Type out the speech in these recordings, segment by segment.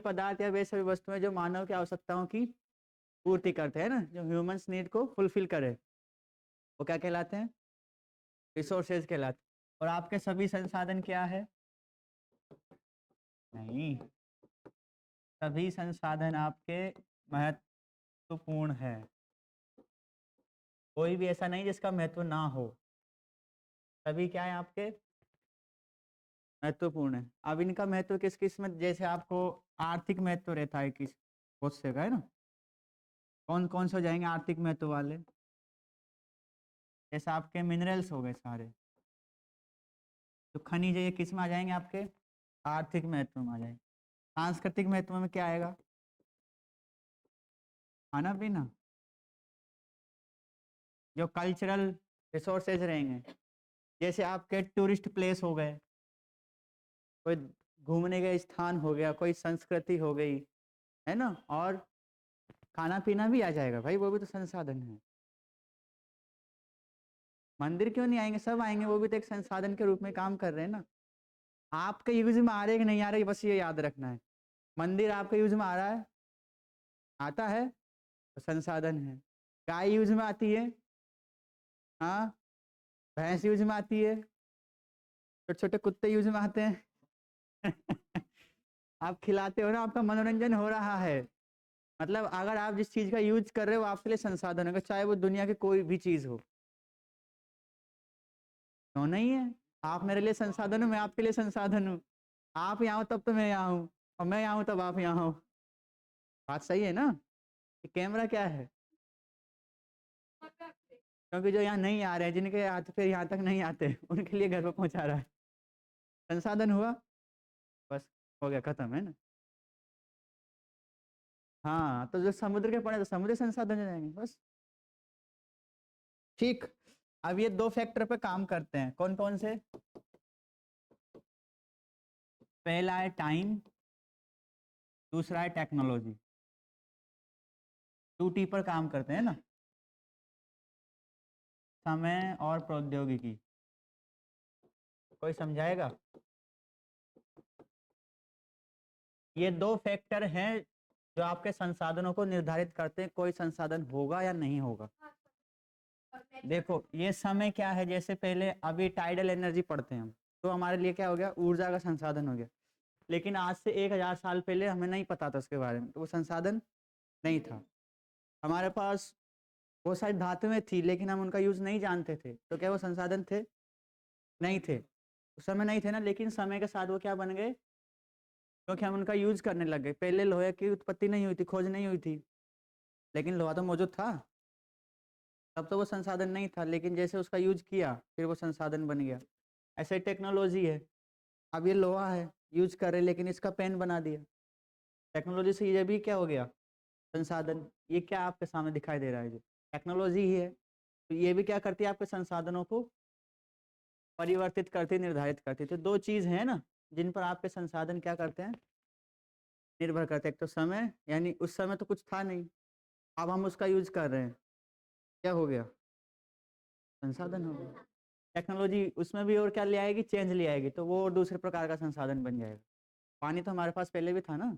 पदार्थ या वे सभी वस्तुएं जो मानव की आवश्यकताओं की पूर्ति करते हैं ना, जो ह्यूमंस नीड को फुलफिल करे, वो क्या कहलाते हैं? रिसोर्सेज कहलाते हैं। और आपके सभी संसाधन क्या है? नहीं, सभी संसाधन आपके महत्वपूर्ण है। कोई भी ऐसा नहीं जिसका महत्व ना हो, सभी क्या है आपके महत्वपूर्ण है। अब इनका महत्व किस किस में, जैसे आपको आर्थिक महत्व रहता है किस बहुत से का है ना, कौन कौन से हो जाएंगे आर्थिक महत्व वाले? जैसे आपके मिनरल्स हो गए सारे, तो खनिज ये किस में आ जाएंगे? आपके आर्थिक महत्व में आ जाएंगे। सांस्कृतिक महत्व में क्या आएगा? खाना पीना, जो कल्चरल रिसोर्सेज रहेंगे, जैसे आपके टूरिस्ट प्लेस हो गए, कोई घूमने का स्थान हो गया, कोई संस्कृति हो गई, है ना। और खाना पीना भी आ जाएगा भाई, वो भी तो संसाधन है। मंदिर क्यों नहीं आएंगे? सब आएंगे, वो भी तो एक संसाधन के रूप में काम कर रहे हैं ना। आपके यूज में आ रहे कि नहीं आ रहे, बस ये याद रखना है। मंदिर आपके यूज में आ रहा है, आता है तो संसाधन है। गाय यूज में आती है, हाँ, भैंस यूज में आती है, छोटे छोटे कुत्ते यूज में आते हैं। आप खिलाते हो ना, आपका मनोरंजन हो रहा है। मतलब अगर आप जिस चीज का यूज कर रहे हो, आपके लिए संसाधन होगा, चाहे वो दुनिया की कोई भी चीज हो। क्यों नहीं है? आप मेरे लिए संसाधन हो, मैं आपके लिए संसाधन हूँ। आप यहाँ हो तब तो मैं यहाँ हूँ, और मैं यहाँ हूँ तब आप यहाँ हो। बात सही है ना? ये कैमरा क्या है? क्योंकि जो यहाँ नहीं आ रहे हैं, जिनके हाथ फिर यहाँ तक नहीं आते, उनके लिए घर पर पहुंचा रहा है। संसाधन हुआ, बस हो गया, खत्म है ना। हाँ, तो जो समुद्र के पड़े तो समुद्री संसाधन हो जाएंगे बस। ठीक, अब ये दो फैक्टर पे काम करते हैं, कौन कौन से? पहला है टाइम, दूसरा है टेक्नोलॉजी। 2T पर काम करते हैं ना, समय और प्रौद्योगिकी। कोई समझाएगा? ये दो फैक्टर हैं जो आपके संसाधनों को निर्धारित करते हैं, कोई संसाधन होगा या नहीं होगा। देखो ये समय क्या है, जैसे पहले अभी टाइडल एनर्जी पढ़ते हैं हम, तो हमारे लिए क्या हो गया? ऊर्जा का संसाधन हो गया। लेकिन आज से 1000 साल पहले हमें नहीं पता था उसके बारे में, तो वो संसाधन नहीं था। हमारे पास बहुत सारी धातुएं थी, लेकिन हम उनका यूज नहीं जानते थे, तो क्या वो संसाधन थे? नहीं थे। उस समय नहीं थे ना, लेकिन समय के साथ वो क्या बन गए? क्योंकि हम उनका यूज करने लग गए। पहले लोहे की उत्पत्ति नहीं हुई थी, खोज नहीं हुई थी, लेकिन लोहा तो मौजूद था। तब तो वो संसाधन नहीं था, लेकिन जैसे उसका यूज किया फिर वो संसाधन बन गया। ऐसे टेक्नोलॉजी है, अब ये लोहा है, यूज कर रहे, लेकिन इसका पेन बना दिया। टेक्नोलॉजी से ये भी क्या हो गया? संसाधन। ये क्या आपके सामने दिखाई दे रहा है? जो टेक्नोलॉजी ही है, तो ये भी क्या करती है? आपके संसाधनों को परिवर्तित करती, निर्धारित करती। तो दो चीज है ना जिन पर आपके संसाधन क्या करते हैं? निर्भर करते हैं। एक तो समय, यानी उस समय तो कुछ था नहीं, अब हम उसका यूज कर रहे हैं, क्या हो गया? संसाधन हो गया। टेक्नोलॉजी उसमें भी और क्या ले आएगी? चेंज ले आएगी, तो वो और दूसरे प्रकार का संसाधन बन जाएगा। पानी तो हमारे पास पहले भी था ना,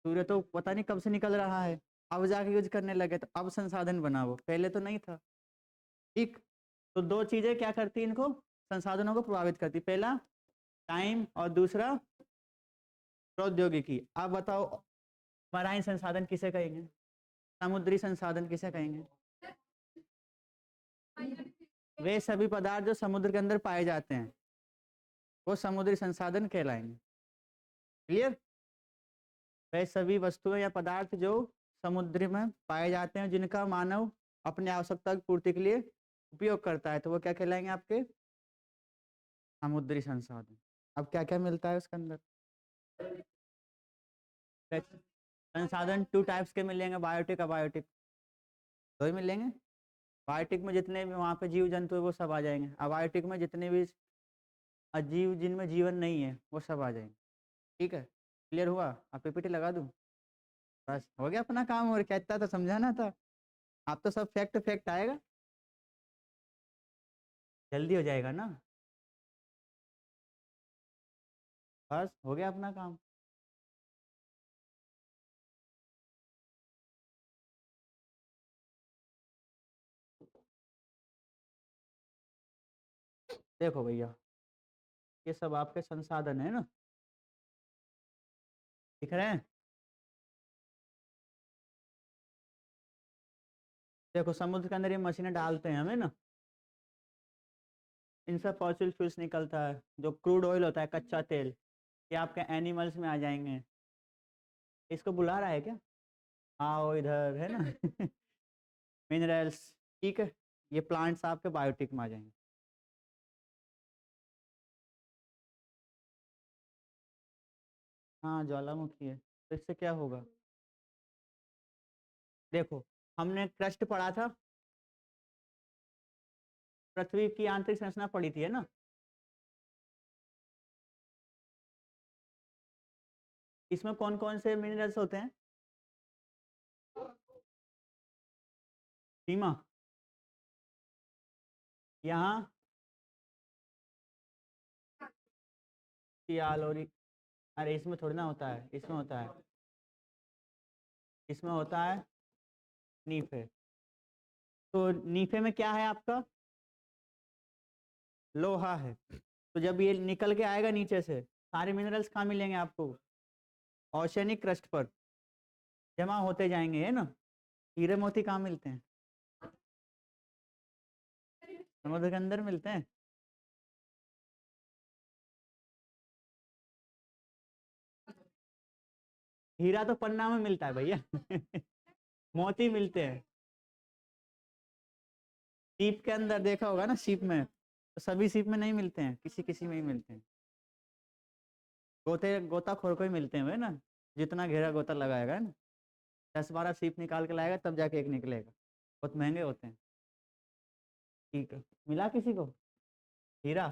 सूर्य तो पता नहीं कब से निकल रहा है, अब जाके यूज करने लगे, तो अब संसाधन बना, वो पहले तो नहीं था। ठीक, तो दो चीजें क्या करती है? इनको संसाधनों को प्रभावित करती। पहला टाइम, और दूसरा प्रौद्योगिकी। अब बताओ, मराइन संसाधन किसे कहेंगे? समुद्री संसाधन किसे कहेंगे? वे सभी पदार्थ जो समुद्र के अंदर पाए जाते हैं, वो समुद्री संसाधन कहलाएंगे। क्लियर? वे सभी वस्तुएं या पदार्थ जो समुद्र में पाए जाते हैं, जिनका मानव अपने आवश्यकता की पूर्ति के लिए उपयोग करता है, तो वो क्या कहलाएंगे? आपके समुद्री संसाधन। अब क्या क्या मिलता है उसके अंदर? संसाधन 2 टाइप्स के मिलेंगे, बायोटिक, अबायोटिक। दो ही मिलेंगे। बायोटिक में जितने भी वहाँ पे जीव जंतु है वो सब आ जाएंगे, अबायोटिक में जितने भी अजीव जिनमें जीवन नहीं है वो सब आ जाएंगे। ठीक है, क्लियर हुआ? आप पीपीटी लगा दूं? बस हो गया अपना काम, और क्या इतना तो समझाना था। आप तो सब फैक्ट फैक्ट आएगा, जल्दी हो जाएगा ना। बस हो गया अपना काम। देखो भैया, ये सब आपके संसाधन है ना, दिख रहे हैं। देखो समुद्र के अंदर ये मशीनें डालते हैं हमें ना, इनसे फॉसिल फ्यूल्स निकलता है, जो क्रूड ऑयल होता है, कच्चा तेल, ये आपके एनिमल्स में आ जाएंगे। इसको बुला रहा है क्या? आओ इधर, है ना। मिनरल्स, ठीक है, ये प्लांट्स आपके बायोटिक में आ जाएंगे। हाँ ज्वालामुखी है, तो इससे क्या होगा? देखो, हमने क्रस्ट पढ़ा था, पृथ्वी की आंतरिक संरचना पढ़ी थी, है ना। इसमें कौन कौन से मिनरल्स होते हैं? सीमा, यहाँ सियालोरी, अरे इसमें थोड़ी ना होता है, इसमें होता है, इसमें होता है नीफे। तो नीफे में क्या है आपका? लोहा है। तो जब ये निकल के आएगा नीचे से, सारे मिनरल्स कहाँ मिलेंगे आपको? ओशनिक क्रस्ट पर जमा होते जाएंगे, है ना। हीरे मोती कहाँ मिलते हैं? समुद्र के अंदर मिलते हैं। हीरा तो पन्ना में मिलता है भैया। मोती मिलते हैं सीप के अंदर, देखा होगा ना सीप में, तो सभी सीप में नहीं मिलते हैं, किसी किसी में ही मिलते हैं। गोताखोर को ही मिलते हैं वे ना, जितना घेरा गोता लगाएगा ना, 10-12 सीप निकाल के लाएगा तब जाके एक निकलेगा, बहुत महंगे होते हैं। ठीक है, मिला किसी को हीरा?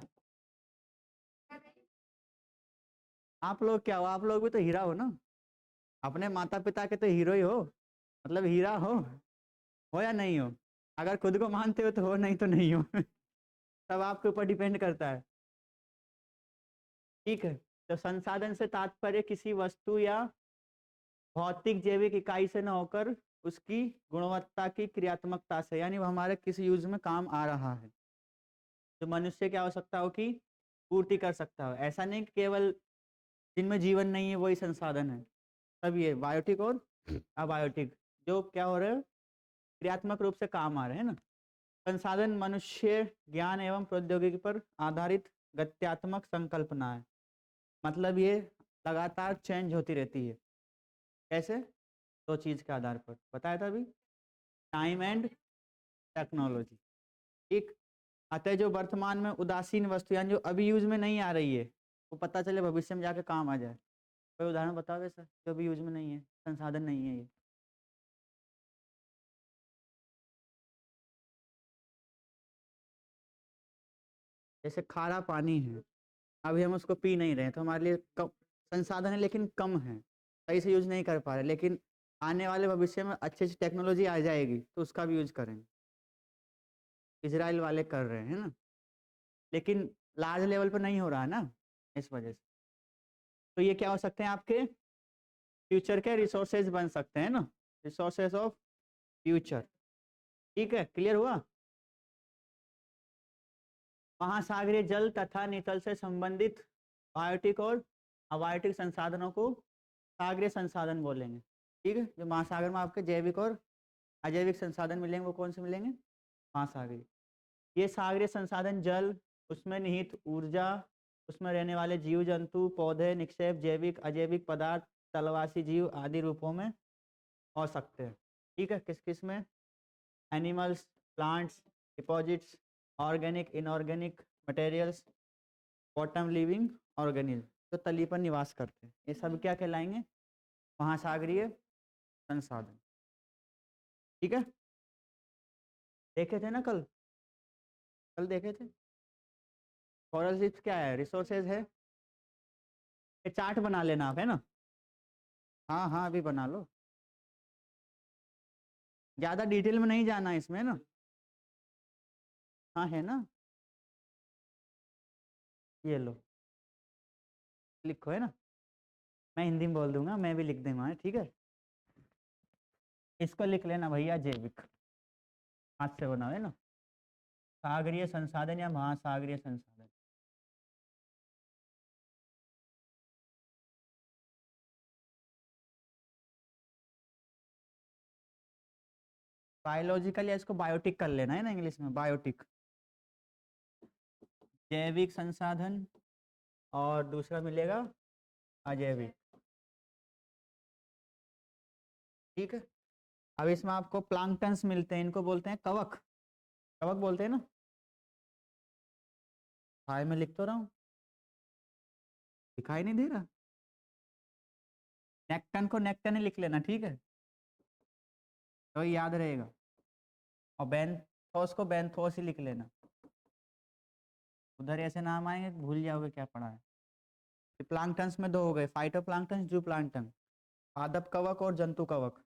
आप लोग क्या हो, आप लोग भी तो हीरा हो ना, अपने माता पिता के तो हीरो ही हो, मतलब हीरा हो या नहीं हो? अगर खुद को मानते हो तो हो, नहीं तो नहीं हो। सब आपके ऊपर डिपेंड करता है। ठीक है, तो संसाधन से तात्पर्य किसी वस्तु या भौतिक जैविक इकाई से न होकर उसकी गुणवत्ता की क्रियात्मकता से, यानी वो हमारे किसी यूज में काम आ रहा है, जो मनुष्य की आवश्यकताओं की पूर्ति कर सकता हो। ऐसा नहीं कि केवल जिनमें जीवन नहीं है वही संसाधन है, सब ये बायोटिक और अबायोटिक जो क्या हो रहे हैं, क्रियात्मक रूप से काम आ रहे हैं ना। संसाधन मनुष्य ज्ञान एवं प्रौद्योगिकी पर आधारित गत्यात्मक संकल्पना है, मतलब ये लगातार चेंज होती रहती है। कैसे? दो चीज के आधार पर बताया था अभी, टाइम एंड टेक्नोलॉजी। ठीक, अतः जो वर्तमान में उदासीन वस्तु यानी जो अभी यूज में नहीं आ रही है, वो पता चले भविष्य में जाके काम आ जाए। कोई उदाहरण बताओ वैसा जो अभी यूज में नहीं है, संसाधन नहीं है ये। जैसे खारा पानी है, अभी हम उसको पी नहीं रहे तो हमारे लिए कम संसाधन है, लेकिन कम है, सही से यूज नहीं कर पा रहे, लेकिन आने वाले भविष्य में अच्छी अच्छी टेक्नोलॉजी आ जाएगी तो उसका भी यूज करेंगे। इजराइल वाले कर रहे हैं ना, लेकिन लार्ज लेवल पर नहीं हो रहा है ना, इस वजह से। तो ये क्या हो सकते हैं आपके फ्यूचर के रिसोर्सेज बन सकते हैं ना, रिसोर्सेज ऑफ फ्यूचर। ठीक है, क्लियर हुआ। महासागरीय जल तथा नितल से संबंधित बायोटिक और अबायोटिक संसाधनों को सागरीय संसाधन बोलेंगे। ठीक है, जो महासागर में आपके जैविक और अजैविक संसाधन मिलेंगे वो कौन से मिलेंगे? महासागरीय। ये सागरीय संसाधन जल, उसमें निहित ऊर्जा, उसमें रहने वाले जीव जंतु, पौधे, निक्षेप, जैविक अजैविक पदार्थ, तलवासी जीव आदि रूपों में हो सकते हैं। ठीक है, किस किस में? Animals, plants, deposits, organic inorganic materials, bottom living organism, जो तली पर निवास करते हैं, ये सब क्या कहलाएंगे? महासागरीय संसाधन। ठीक है, देखे थे ना कल, कल देखे थे। कॉरल रीफ्स क्या है? रिसोर्सेज है। ये चार्ट बना लेना आप, है ना। हाँ हाँ, अभी बना लो, ज्यादा डिटेल में नहीं जाना इसमें ना। हाँ है ना, ये लो, लिखो, है ना। मैं हिंदी में बोल दूंगा, मैं भी लिख दूंगा, ठीक है। इसको लिख लेना भैया, जैविक, हाथ से बना है ना, सागरीय संसाधन या महासागरीय संसाधन। बायोलॉजिकल या इसको बायोटिक कर लेना है ना इंग्लिश में, बायोटिक जैविक संसाधन, और दूसरा मिलेगा अजैविक। ठीक है, अब इसमें आपको प्लांक्टन्स मिलते हैं, इनको बोलते हैं कवक, कवक बोलते हैं ना। हाय मैं लिख तो रहा हूँ, दिखाई नहीं दे रहा। नेक्टन को नेक्टन ही लिख लेना, ठीक है, तो याद रहेगा। और बेंथोस को बेंथोस ही लिख लेना, उधर ऐसे नाम आएंगे भूल जाओगे क्या पढ़ा है। प्लांक्टन्स में दो हो गए, फाइटोप्लांक्टन, जूप्लांक्टन, पादप कवक और जंतु कवक।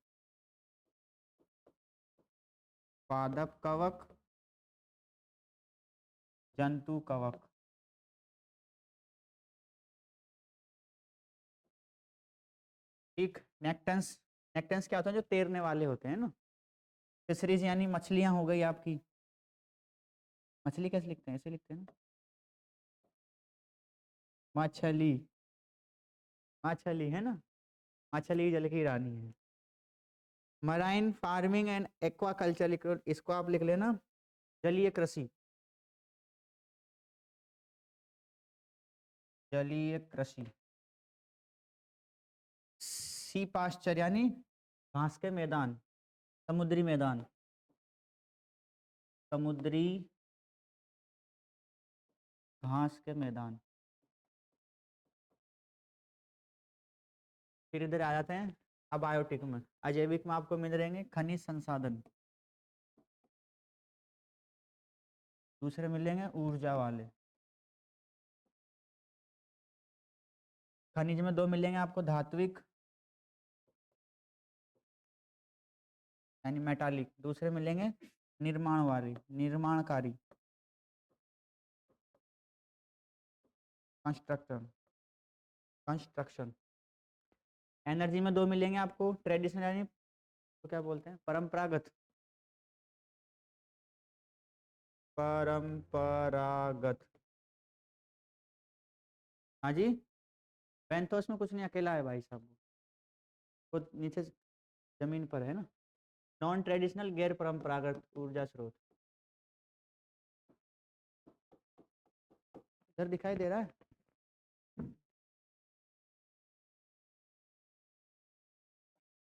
पादप कवक, जंतु कवक। ठीक, नेक्टन्स, नेक्टन्स क्या होते हैं, जो तैरने वाले होते हैं ना। फिशरीज यानी मछलियां हो गई आपकी, मछली कैसे लिखते हैं, ऐसे लिखते हैं ना, मछली, मछली है ना, मछली जल की रानी है। मराइन फार्मिंग एंड एक्वाकल्चर, इसको आप लिख लेना जलीय कृषि, जलीय कृषि। सी पास्चर यानी घास के मैदान, समुद्री मैदान, समुद्री घास के मैदान। फिर इधर आ जाते हैं अबायोटिक में, अजैविक में आपको मिल रहेंगे खनिज संसाधन, दूसरे मिलेंगे ऊर्जा वाले। खनिज में दो मिलेंगे आपको, धात्विक यानी मेटालिक, दूसरे मिलेंगे निर्माण वाले, निर्माणकारी, कंस्ट्रक्शन, कंस्ट्रक्शन। एनर्जी में दो मिलेंगे आपको, ट्रेडिशनल यानी तो क्या बोलते हैं, परंपरागत, परंपरागत। हाँ जी, पेंथोस में कुछ नहीं, अकेला है भाई साहब, वो नीचे जमीन पर है ना। नॉन ट्रेडिशनल, गैर परंपरागत ऊर्जा स्रोत, इधर दिखाई दे रहा है।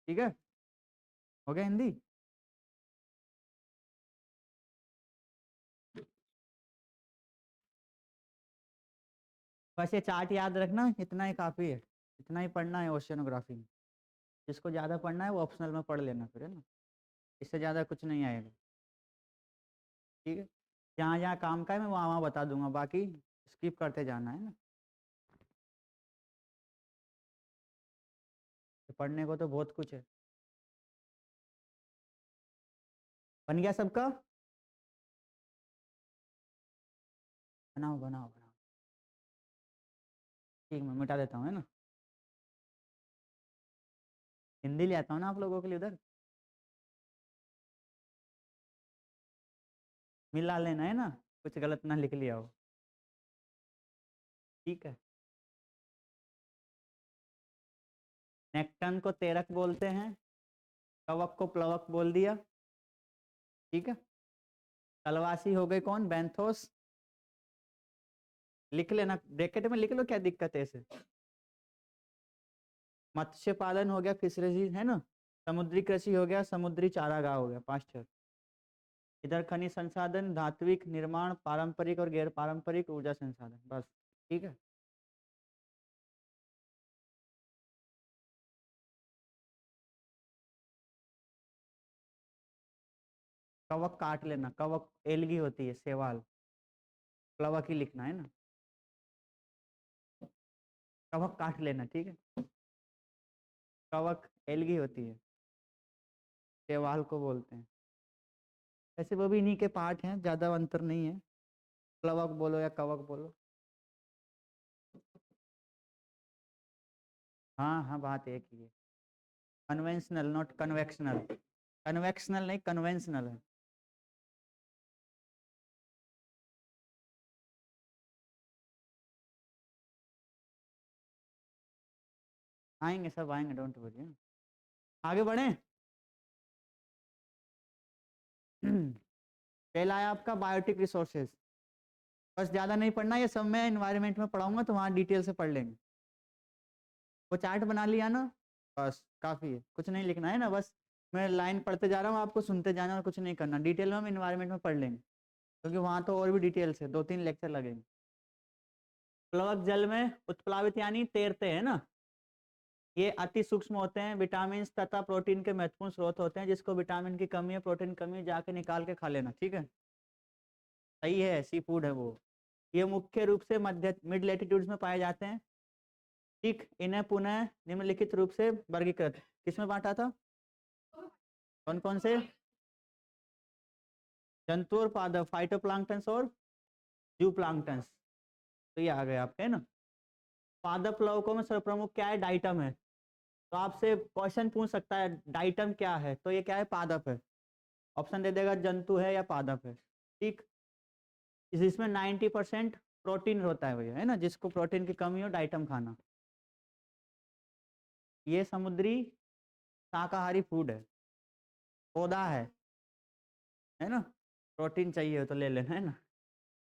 ठीक है, हो गया हिंदी। बस ये चार्ट याद रखना, इतना ही काफी है, इतना ही पढ़ना है ओशियनोग्राफी में। जिसको ज्यादा पढ़ना है वो ऑप्शनल में पढ़ लेना फिर, है ना, इससे ज्यादा कुछ नहीं आएगा। ठीक है, जहाँ जहाँ काम का है मैं वहाँ वहाँ बता दूंगा, बाकी स्किप करते जाना है ना। तो पढ़ने को तो बहुत कुछ है। बन गया सबका, बनाओ बनाओ बनाओ। ठीक, मैं मिटा देता हूँ, है ना, हिंदी ले आता हूँ ना आप लोगों के लिए उधर, मिला लेना है ना, कुछ गलत ना लिख लिया हो। ठीक है, नेक्टन को तेरक बोलते हैं, कवक को प्लवक बोल दिया। ठीक है, तलवासी हो गए कौन, बेंथोस, लिख लेना ब्रैकेट में लिख लो, क्या दिक्कत है इसे। मत्स्य पालन हो गया, फिशरीज है ना, समुद्री कृषि हो गया, समुद्री चारागाह हो गया, पांच छह। इधर खनिज संसाधन, धात्विक, निर्माण, पारंपरिक और गैर पारंपरिक ऊर्जा संसाधन, बस। ठीक है, कवक काट लेना, कवक एलगी होती है, सेवाल, प्लवक ही लिखना है ना, कवक काट लेना, ठीक है। कवक एलगी होती है, सेवाल को बोलते हैं। ऐसे वो भी इन्हीं के पार्ट हैं, ज्यादा अंतर नहीं है, प्लवक बोलो या कवक बोलो। हाँ हाँ, बात एक ही है, कन्वेंशनल नॉट कन्वेक्शनल, कन्वेक्शनल नहीं कन्वेंशनल है। आएंगे सब आएंगे, डोंट वरी। आगे बढ़े। पहला है आपका बायोटिक रिसोर्सेज। बस ज़्यादा नहीं पढ़ना, ये सब मैं एनवायरनमेंट में पढ़ाऊंगा तो वहाँ डिटेल से पढ़ लेंगे। वो चार्ट बना लिया ना, बस काफ़ी है, कुछ नहीं लिखना है ना, बस मैं लाइन पढ़ते जा रहा हूँ, आपको सुनते जाना और कुछ नहीं करना। डिटेल में हम एनवायरनमेंट में पढ़ लेंगे, क्योंकि वहाँ तो और भी डिटेल से 2-3 लेक्चर लगेंगे। प्लवक जल में उत्प्लावित यानी तैरते हैं ना, ये अति सूक्ष्म होते हैं, विटामिन तथा प्रोटीन के महत्वपूर्ण स्रोत होते हैं। जिसको विटामिन की कमी है, प्रोटीन की कमी है, जाके निकाल के खा लेना, ठीक है, सही है, सी फूड है वो। ये मुख्य रूप से मध्य मिड लेटीट्यूड्स में पाए जाते हैं। ठीक, इन्हें पुनः निम्नलिखित रूप से वर्गीकृत किसमें बांटा था, कौन कौन से, जंतु और पादप, फाइटोप्लैंक्टन्स और जूप्लैंक्टन्स। तो ये आ गए आपके, है ना। पादप प्लवकों में सर्वप्रमुख क्या है, डाइटम है। तो आपसे क्वेश्चन पूछ सकता है डाइटम क्या है, तो ये क्या है, पादप है। ऑप्शन दे देगा जंतु है या पादप है। ठीक, जिसमें 90% प्रोटीन होता है भैया, है ना, जिसको प्रोटीन की कमी हो डाइटम खाना। ये समुद्री शाकाहारी फूड है, पौधा है ना, प्रोटीन चाहिए हो तो ले लेना, है ना।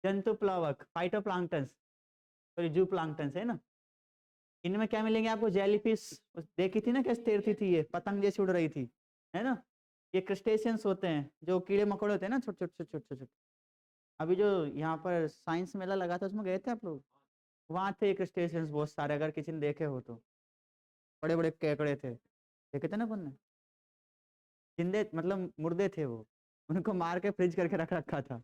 जंतु प्लवक फाइटोप्लैंक्टन्स, सॉरी जूप्लैंक्टन्स, है ना। इनमें क्या मिलेंगे आपको, जेलीफिश देखी थी ना, कैसे तैरती थी, ये पतंग जैसी उड़ रही थी, है ना। ये क्रस्टेशियंस होते हैं, जो कीड़े मकोड़े होते हैं ना, छोटे छोटे छोटे छोटे। अभी जो यहाँ पर साइंस मेला लगा था उसमें गए थे आप लोग, वहाँ थे क्रस्टेशियंस बहुत सारे, अगर किसी ने देखे हो तो, बड़े बड़े केकड़े थे, देखे थे ना अपन ने। जिंदे मतलब मुर्दे थे वो, उनको मार के फ्रिज करके रख रखा था।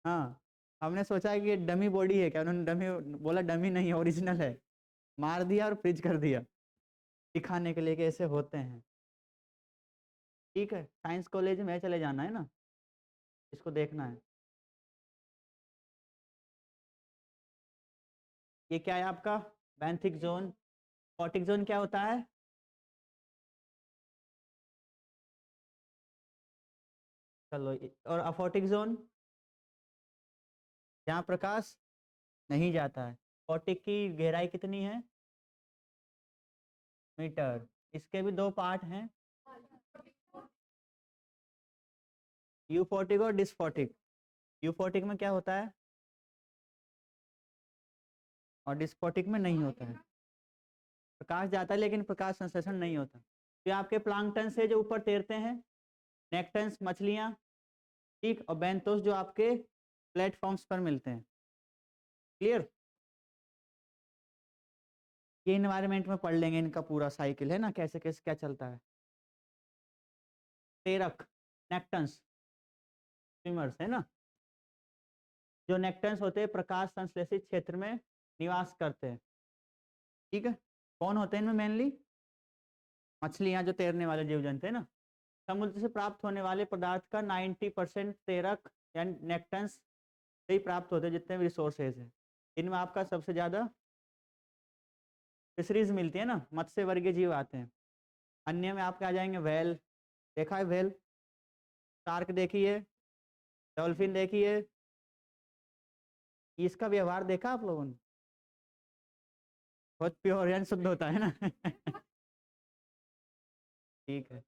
हाँ, हमने सोचा कि ये डमी बॉडी है क्या, उन्होंने डमी बोला, डमी नहीं ओरिजिनल है, मार दिया और फ्रिज कर दिया, दिखाने के लिए कि ऐसे होते हैं। ठीक है, साइंस कॉलेज में चले जाना है ना, इसको देखना है। ये क्या है आपका, बेंथिक जोन। फोटिक जोन क्या होता है, चलो और अफोटिक जोन, जहाँ प्रकाश नहीं जाता है। फोटिक की गहराई कितनी है, मीटर। इसके भी दो पार्ट हैं, यूफोटिक और डिस्फोटिक। यूफोटिक में क्या होता है और डिस्फोटिक में नहीं होता है। प्रकाश जाता है लेकिन प्रकाश संश्लेषण नहीं होता। तो आपके प्लांक्टन से जो ऊपर तैरते हैं, नेक्टन्स मछलियाँ, ठीक, और बेंथोस जो आपके प्लेटफॉर्म्स पर मिलते हैं। क्लियर, ये इन्वायरमेंट में पढ़ लेंगे, इनका पूरा साइकिल है ना, कैसे कैसे क्या चलता है। तेरक, नेक्टन्स, स्विमर्स, है ना। जो नेक्टन्स होते हैं प्रकाश संश्लेषित क्षेत्र में निवास करते हैं। ठीक है, कौन होते हैं इनमें मेनली, मछलियां, जो तैरने वाले जीव जंतु है ना। समुद्र से प्राप्त होने वाले पदार्थ का 90% तैरक या नेक्टन्स से ही प्राप्त होते हैं, जितने भी रिसोर्सेज हैं। इनमें आपका सबसे ज्यादा फिशरीज मिलती है ना, मत्स्य वर्गीय जीव आते हैं। अन्य में आपके आ जाएंगे व्हेल, देखा है व्हेल, शार्क देखी है, डॉल्फिन देखी है, इसका व्यवहार देखा आप लोगों ने, बहुत प्योर यानी शुद्ध होता है ना। ठीक है,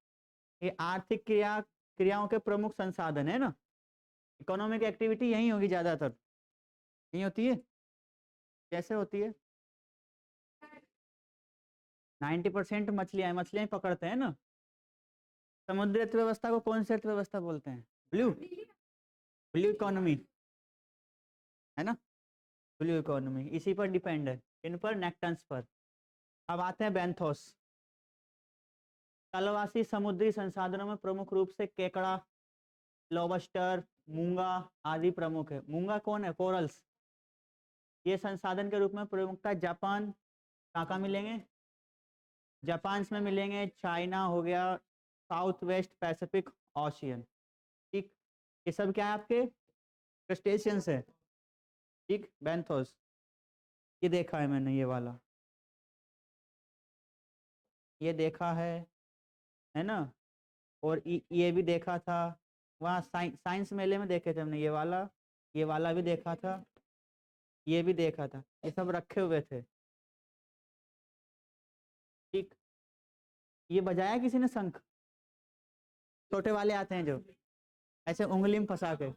ये आर्थिक क्रियाओं के प्रमुख संसाधन है ना। इकोनॉमिक एक्टिविटी यही होगी ज्यादातर, यही होती है। कैसे होती है, 90% मछलियां मछलियां ही पकड़ते हैं ना। समुद्री अर्थव्यवस्था को कौन सी अर्थव्यवस्था बोलते हैं, ब्लू, ब्लू इकोनॉमी, है ना। ब्लू इकोनॉमी इसी पर डिपेंड है, इन पर, नेक्टन्स पर। अब आते हैं बेंथोस। तलवासी समुद्री संसाधनों में प्रमुख रूप से केकड़ा, लॉबस्टर, मूंगा आदि प्रमुख है। मूंगा कौन है, कोरल्स। ये संसाधन के रूप में प्रमुखता जापान, कहाँ मिलेंगे, जापान में मिलेंगे, चाइना हो गया, साउथ वेस्ट पैसिफिक ओशियन। ठीक, ये सब क्या है आपके क्रस्टेशियंस है। ठीक, बेंथोस, ये देखा है मैंने, ये वाला ये देखा है ना। और ये भी देखा था वहाँ साइंस मेले में, देखे थे हमने, ये वाला भी देखा था, ये भी देखा था, ये सब रखे हुए थे। ठीक, ये बजाया किसी ने शंख, छोटे वाले आते हैं जो, ऐसे उंगली में फंसा के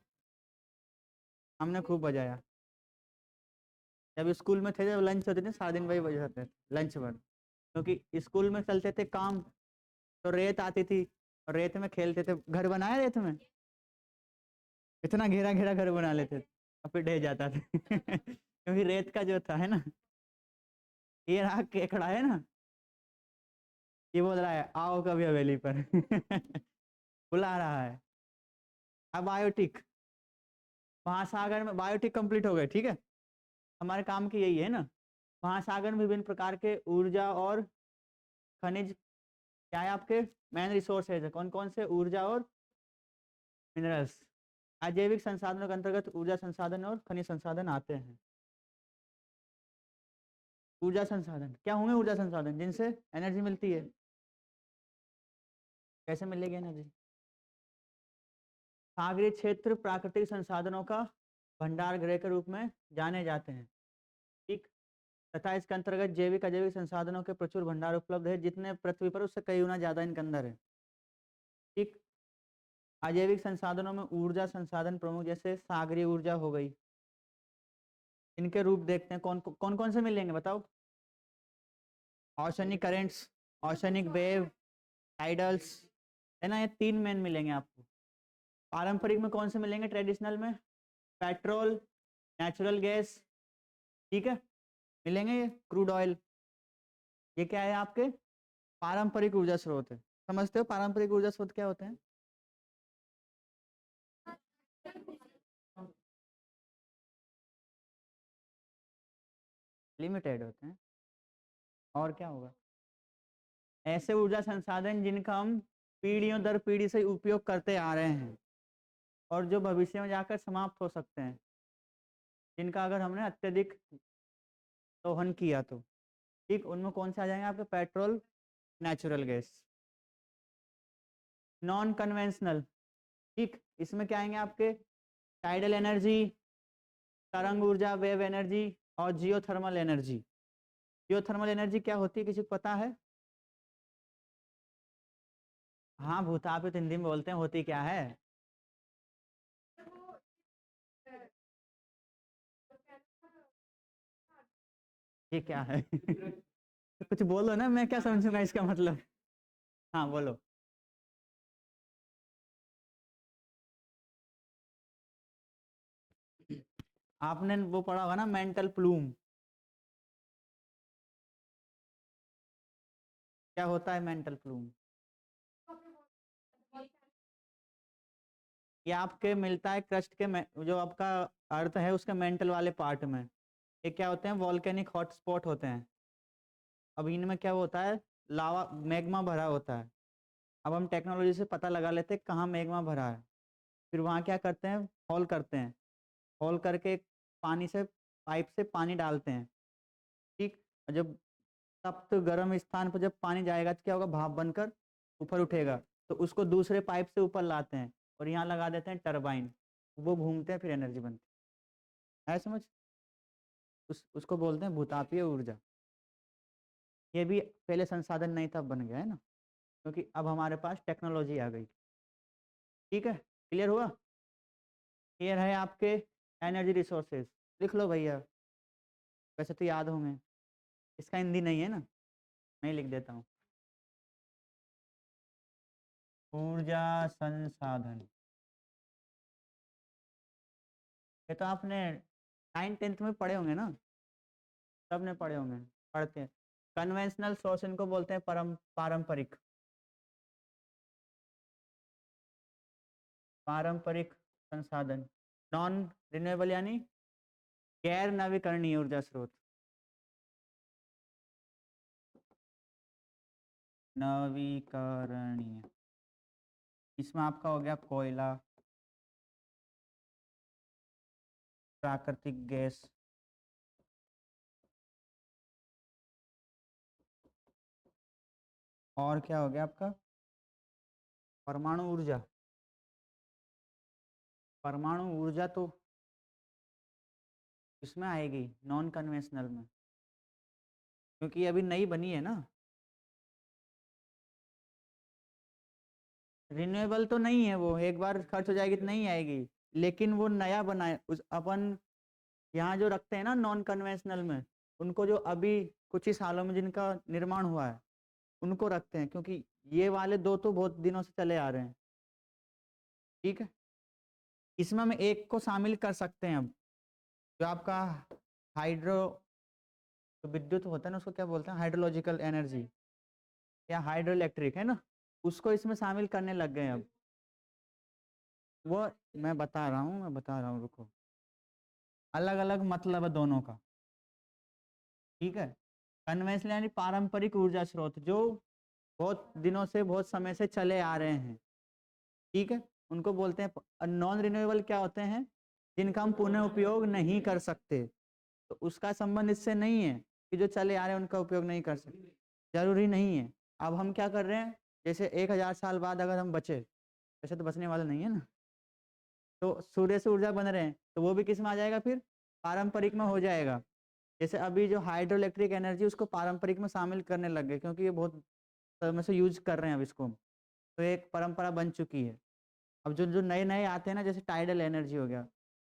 हमने खूब बजाया। जब स्कूल में थे, जब लंच होते थे, सारा दिन वही बजाते थे लंच भर, क्योंकि स्कूल में चलते थे काम, तो रेत आती थी और रेत में खेलते थे। घर बनाया रेत में, इतना घेरा घेरा घर बना लेते थे और फिर ढह जाता था क्योंकि रेत का जो था है ना, ये रहा केकड़ा है ना, ये बोल रहा है आओ कभी हवेली पर बुला रहा है। अब बायोटिक, महासागर में बायोटिक कंप्लीट हो गए, ठीक है। हमारे काम की यही है ना, महासागर में विभिन्न प्रकार के ऊर्जा और खनिज क्या है आपके मेन रिसोर्सेज है। कौन कौन से ऊर्जा और मिनरल्स। अजैविक संसाधनों के अंतर्गत ऊर्जा संसाधन और खनिज संसाधन आते हैं। ऊर्जा संसाधन क्या होंगे? ऊर्जा संसाधन जिनसे एनर्जी मिलती है। कैसे मिलेगी एनर्जी? सागरीय क्षेत्र प्राकृतिक संसाधनों का भंडार गृह के रूप में जाने जाते हैं, ठीक। तथा इसके अंतर्गत जैविक अजैविक संसाधनों के प्रचुर भंडार उपलब्ध है, जितने पृथ्वी पर उससे कई गुना ज्यादा इनके अंदर है, ठीक। अजैविक संसाधनों में ऊर्जा संसाधन प्रमुख जैसे सागरीय ऊर्जा हो गई। इनके रूप देखते हैं, कौन कौन से मिलेंगे बताओ। ओशनिक करेंट्स, ओशनिक वेव, टाइडल्स, है ना, ये तीन मेन मिलेंगे आपको। पारंपरिक में कौन से मिलेंगे? ट्रेडिशनल में पेट्रोल, नेचुरल गैस, ठीक है, मिलेंगे। ये क्रूड ऑयल, ये क्या है आपके पारंपरिक ऊर्जा स्रोत है। समझते हो पारंपरिक ऊर्जा स्रोत क्या होते हैं? लिमिटेड होते हैं। और क्या होगा? ऐसे ऊर्जा संसाधन जिनका हम पीढ़ियों दर पीढ़ी से उपयोग करते आ रहे हैं और जो भविष्य में जाकर समाप्त हो सकते हैं, जिनका अगर हमने अत्यधिक दोहन किया तो, ठीक। उनमें कौन से आ जाएंगे आपके? Petrol, natural gas. Non conventional, ठीक, इसमें क्या आएंगे आपके? टाइडल एनर्जी, तरंग ऊर्जा, वेव एनर्जी और जियोथर्मल एनर्जी। जियोथर्मल एनर्जी क्या होती है, किसी को पता है? हाँ भूताप तो हिंदी में बोलते हैं, होती क्या है? ये क्या है कुछ बोलो ना, मैं क्या समझूंगा इसका मतलब। हाँ बोलो। आपने वो पढ़ा होगा ना, मेंटल प्लूम। क्या होता है मेंटल प्लूम? ये आपके मिलता है क्रस्ट के जो आपका अर्थ है उसके मेंटल वाले पार्ट में। ये क्या होते हैं? वॉल्केनिक हॉटस्पॉट होते हैं। अब इनमें क्या होता है? लावा मैग्मा भरा होता है। अब हम टेक्नोलॉजी से पता लगा लेते हैं कहाँ मैग्मा भरा है, फिर वहाँ क्या करते हैं? हॉल करते हैं, हॉल करके पानी से पाइप से पानी डालते हैं, ठीक। और जब तप्त गर्म स्थान पर जब पानी जाएगा तो क्या होगा? भाप बनकर ऊपर उठेगा, तो उसको दूसरे पाइप से ऊपर लाते हैं और यहाँ लगा देते हैं टरबाइन, वो घूमते हैं, फिर एनर्जी बनती है समझ। उसको बोलते हैं भूतापीय ऊर्जा। ये भी पहले संसाधन नहीं था, बन गया है ना, क्योंकि अब हमारे पास टेक्नोलॉजी आ गई, ठीक है। क्लियर हुआ? क्लियर है आपके एनर्जी रिसोर्सेज? लिख लो भैया, वैसे तो याद होंगे। इसका हिंदी नहीं है ना, मैं लिख देता हूँ। ऊर्जा संसाधन, ये तो आपने 9th-10th में पढ़े होंगे ना, सबने पढ़े होंगे, पढ़ते हैं। कन्वेंशनल सोर्स इनको बोलते हैं पारंपरिक। पारंपरिक संसाधन, नॉन रिन्यूएबल यानी गैर नवीकरणीय ऊर्जा स्रोत। नवीकरणीय, इसमें आपका हो गया कोयला, प्राकृतिक गैस, और क्या हो गया आपका? परमाणु ऊर्जा। परमाणु ऊर्जा तो इसमें आएगी नॉन कन्वेंशनल में, क्योंकि अभी नई बनी है ना। रिन्यूएबल तो नहीं है वो, एक बार खर्च हो जाएगी तो नहीं आएगी, लेकिन वो नया बनाए उस अपन यहाँ जो रखते हैं ना नॉन कन्वेंशनल में, उनको जो अभी कुछ ही सालों में जिनका निर्माण हुआ है उनको रखते हैं, क्योंकि ये वाले दो तो बहुत दिनों से चले आ रहे हैं। ठीक है, इसमें हम एक को शामिल कर सकते हैं। अब जो आपका हाइड्रो तो विद्युत होता है ना, उसको क्या बोलते हैं, हाइड्रोलॉजिकल एनर्जी या हाइड्रो इलेक्ट्रिक है ना, उसको इसमें शामिल करने लग गए हैं अब। वो मैं बता रहा हूँ रुको, अलग अलग मतलब है दोनों का। ठीक है, कन्वेंशनल यानी पारंपरिक ऊर्जा स्रोत जो बहुत दिनों से बहुत समय से चले आ रहे हैं। ठीक है, उनको बोलते हैं। नॉन रिन्यूएबल क्या होते हैं, जिनका हम पुनः उपयोग नहीं कर सकते, तो उसका संबंध इससे नहीं है कि जो चले आ रहे हैं उनका उपयोग नहीं कर सकते, जरूरी नहीं है। अब हम क्या कर रहे हैं, जैसे 1000 साल बाद अगर हम बचे, वैसे तो बचने वाले नहीं है ना, तो सूर्य से ऊर्जा बन रहे हैं, तो वो भी किस में आ जाएगा, फिर पारंपरिक में हो जाएगा। जैसे अभी जो हाइड्रो इलेक्ट्रिक एनर्जी उसको पारंपरिक में शामिल करने लग गए, क्योंकि ये बहुत समय से यूज कर रहे हैं अब इसको, तो एक परंपरा बन चुकी है। अब जो जो नए नए आते हैं ना, जैसे टाइडल एनर्जी हो गया,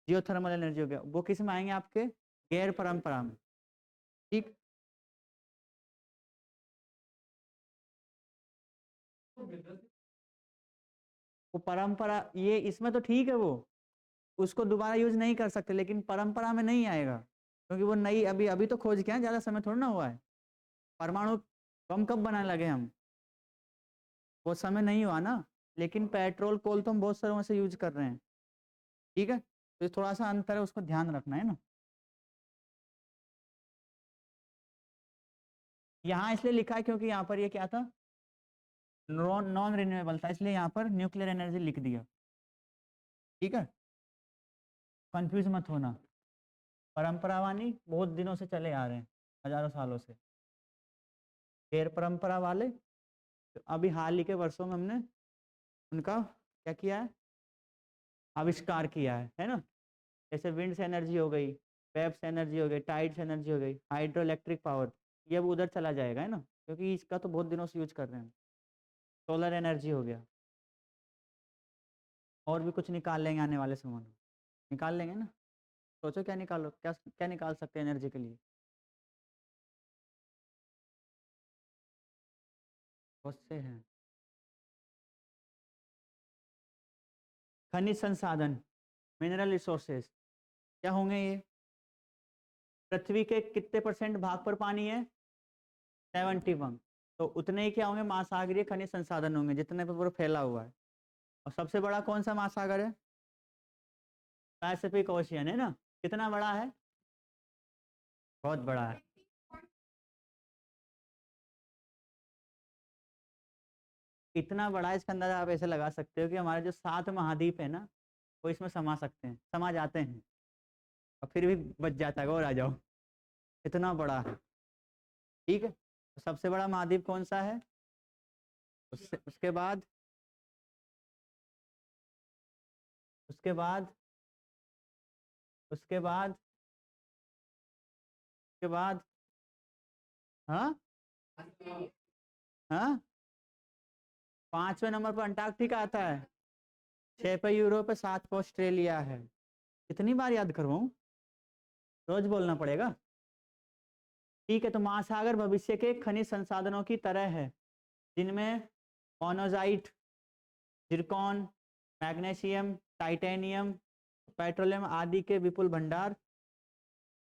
जियोथर्मल एनर्जी हो गया, वो किस में आएंगे, आपके गैर परंपरा में। ठीक, वो परंपरा, ये इसमें तो ठीक है, वो उसको दोबारा यूज नहीं कर सकते, लेकिन परंपरा में नहीं आएगा, क्योंकि वो नई अभी अभी तो खोज के हैं, ज्यादा समय थोड़ा ना हुआ है। परमाणु हम कब बनाने लगे हम, वो समय नहीं हुआ ना, लेकिन पेट्रोल कोल तो हम बहुत सारों से यूज कर रहे हैं। ठीक है, तो ये थोड़ा सा अंतर है, उसको ध्यान रखना है ना। यहाँ इसलिए लिखा है क्योंकि यहाँ पर ये क्या था, नॉन रिन्यूएबल था, इसलिए यहाँ पर न्यूक्लियर एनर्जी लिख दिया। ठीक है, कंफ्यूज मत होना, परंपरावानी बहुत दिनों से चले आ रहे हैं, हजारों सालों से। गैर परंपरा वाले तो अभी हाल ही के वर्षों में हमने उनका क्या किया है, आविष्कार किया है ना। जैसे विंड्स एनर्जी हो गई, वेव्स एनर्जी हो गई, टाइड्स एनर्जी हो गई, हाइड्रो इलेक्ट्रिक पावर, ये अब उधर चला जाएगा है ना, क्योंकि इसका तो बहुत दिनों से यूज कर रहे हैं। सोलर एनर्जी हो गया, और भी कुछ निकाल लेंगे आने वाले समय में, निकाल लेंगे ना। सोचो क्या निकालो, क्या क्या निकाल सकते हैं एनर्जी के लिए, बहुत से हैं। खनिज संसाधन, मिनरल रिसोर्सेज क्या होंगे ये, पृथ्वी के कितने परसेंट भाग पर पानी है, 71, तो उतने ही क्या होंगे, महासागरीय खनिज संसाधन होंगे जितने पर पूरा फैला हुआ है। और सबसे बड़ा कौन सा महासागर है, पैसिफिक ओशियन है ना, कितना बड़ा है, बहुत बड़ा है। इतना बड़ा है, इसका अंदाजा आप ऐसे लगा सकते हो कि हमारे जो 7 महाद्वीप है ना, वो इसमें समा सकते हैं, समा जाते हैं, और फिर भी बच जाता है, और आ जाओ, इतना बड़ा है। ठीक है, तो सबसे बड़ा महाद्वीप कौन सा है, उसके बाद, उसके बाद, उसके बाद, उसके बाद, हाँ हाँ, 5वें नंबर पर अंटार्कटिका आता है, 6 पे यूरोप है, 7 पे ऑस्ट्रेलिया है। कितनी बार याद करवाऊं, रोज बोलना पड़ेगा। ठीक है, तो महासागर भविष्य के खनिज संसाधनों की तरह है, जिनमें monazite, Zircon, magnesium, titanium, petroleum आदि के विपुल भंडार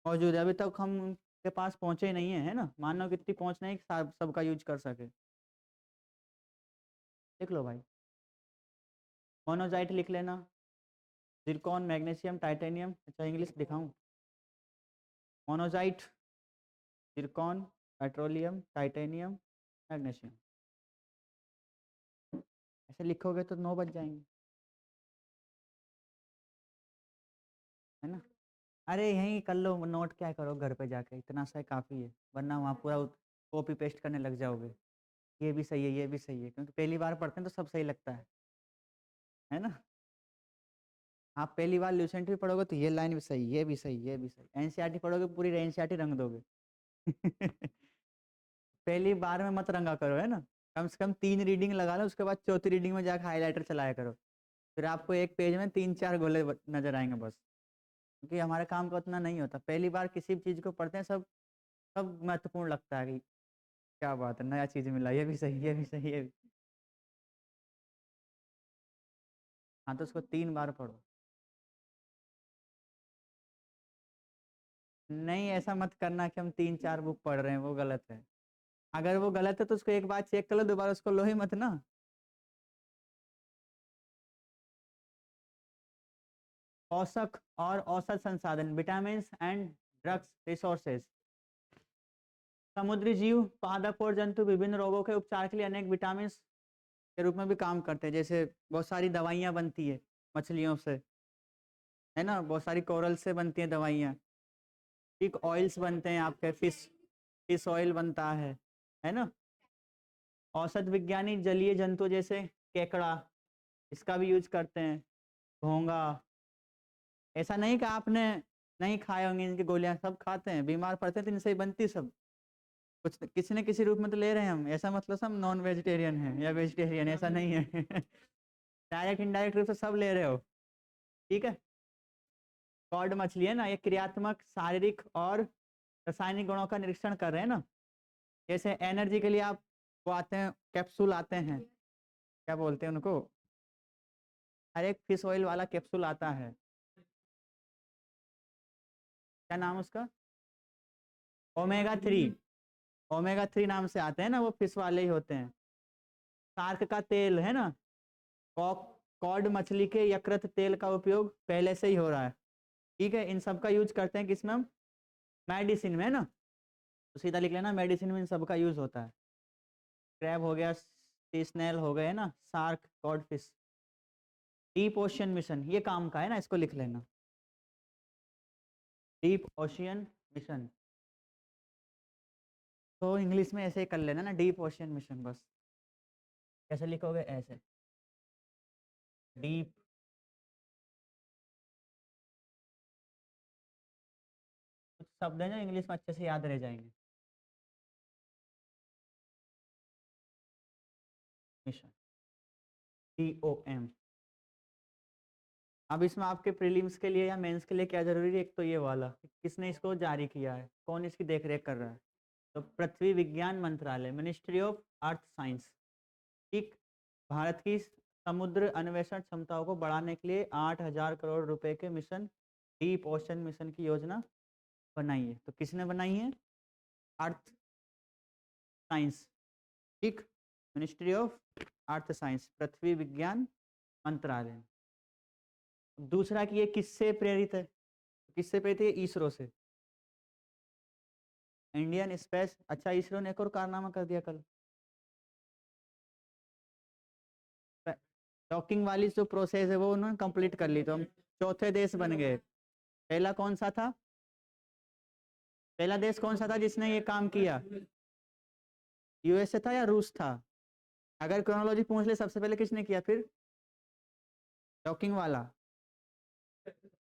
मौजूद है। अभी तक हम के पास पहुंचे ही नहीं है, है ना, मानव कितनी पहुंच नहीं सबका यूज कर सके। देख लो भाई, मोनोजाइट लिख लेना, जिरकॉन, मैग्नीशियम, टाइटेनियम, अच्छा इंग्लिश दिखाऊं, monazite, Zircon, petroleum, titanium, magnesium, ऐसे लिखोगे तो 9 बज जाएंगे, है ना। अरे यहीं कर लो नोट, क्या करो घर पे जाके, इतना सा काफ़ी है, वरना वहाँ पूरा कॉपी पेस्ट करने लग जाओगे, ये भी सही है, ये भी सही है, क्योंकि पहली बार पढ़ते हैं तो सब सही लगता है ना। आप पहली बार ल्यूसेंट भी पढ़ोगे तो ये लाइन भी सही, ये भी सही, ये भी सही, एनसीईआरटी पढ़ोगे पूरी एनसीईआरटी रंग दोगे। पहली बार में मत रंगा करो, है ना, कम से कम 3 रीडिंग लगा लो, उसके बाद चौथी रीडिंग में जाकर हाईलाइटर चलाया करो, फिर आपको एक पेज में 3-4 गोले नजर आएंगे बस। क्योंकि हमारे काम का उतना नहीं होता, पहली बार किसी भी चीज़ को पढ़ते हैं, सब सब महत्वपूर्ण लगता है कि क्या बात है, नया चीज़ मिला, ये भी सही, ये भी सही, ये भी। हाँ, तो उसको 3 बार पढ़ो। नहीं, ऐसा मत करना कि हम 3-4 बुक पढ़ रहे हैं, वो गलत है। अगर वो गलत है तो उसको एक बार चेक कर लो, दोबारा उसको लो ही मत ना। औसत और औसत संसाधन, विटामिन एंड ड्रग्स रिसोर्सेज। समुद्री जीव, पादप और जंतु विभिन्न रोगों के उपचार के लिए अनेक विटामिन के रूप में भी काम करते हैं। जैसे बहुत सारी दवाइयाँ बनती है मछलियों से, है ना, बहुत सारी कोरल से बनती हैं दवाइयाँ। ठीक, ऑयल्स बनते हैं आपके, फिश ऑयल बनता है ना। औषध विज्ञानी जलीय जंतु जैसे केकड़ा, इसका भी यूज करते हैं, घोंगा। ऐसा नहीं कि आपने नहीं खाए होंगे इनकी गोलियां, सब खाते हैं, बीमार पड़ते हैं तो इनसे ही बनती सब, कुछ किसी न किसी रूप में तो ले रहे हैं हम। ऐसा मतलब सब नॉन वेजिटेरियन है या वेजिटेरियन, ऐसा नहीं है। डायरेक्ट इनडायरेक्ट रूप से सब ले रहे हो। ठीक है। कॉड मछली है ना, ये क्रियात्मक, शारीरिक और रासायनिक गुणों का निरीक्षण कर रहे हैं ना। जैसे एनर्जी के लिए आप वो आते हैं, कैप्सूल आते हैं, क्या बोलते हैं उनको, हर एक फिश ऑयल वाला कैप्सूल आता है, क्या नाम उसका, ओमेगा 3, ओमेगा 3 नाम से आते हैं ना, वो फिश वाले ही होते हैं। शार्क का तेल है ना, कॉड मछली के यकृत तेल का उपयोग पहले से ही हो रहा है। ठीक है, इन सब का यूज करते हैं किसमें हम, मेडिसिन में, है ना, तो सीधा लिख लेना, मेडिसिन में इन सब का यूज होता है। क्रैब हो गया, सी स्नेल हो गए ना, shark, code fish. Deep ocean mission ये काम का है ना, इसको लिख लेना, डीप ओशियन मिशन। तो इंग्लिश में ऐसे ही कर लेना ना, डीप ओशियन मिशन बस। कैसे लिखोगे, ऐसे, डीप, कुछ शब्द है जो इंग्लिश में अच्छे से याद रह जाएंगे, मिशन, TOM। अब इसमें आपके प्रीलिम्स के लिए या मेंस के लिए क्या जरूरी है, एक तो ये वाला, किसने इसको जारी किया है, कौन इसकी देखरेख कर रहा है, तो पृथ्वी विज्ञान मंत्रालय, मिनिस्ट्री ऑफ अर्थ साइंस। ठीक। भारत की समुद्र अन्वेषण क्षमताओं को बढ़ाने के लिए 8,000 करोड़ रुपए के मिशन, डीप ओशन मिशन की योजना बनाई है। तो किसने बनाई है, अर्थ साइंस। ठीक, मिनिस्ट्री ऑफ अर्थ साइंस, पृथ्वी विज्ञान मंत्रालय। दूसरा कि ये किससे प्रेरित है, किससे प्रेरित है, इसरो से, इंडियन स्पेस। अच्छा, इसरो ने एक और कारनामा कर दिया कल, डॉकिंग वाली जो प्रोसेस है वो उन्होंने कंप्लीट कर ली, तो हम चौथे देश बन गए। पहला कौन सा था, पहला देश कौन सा था जिसने ये काम किया, USA था या रूस था, अगर क्रोनोलॉजी पूछ ले सबसे पहले किसने किया, फिर डॉकिंग वाला,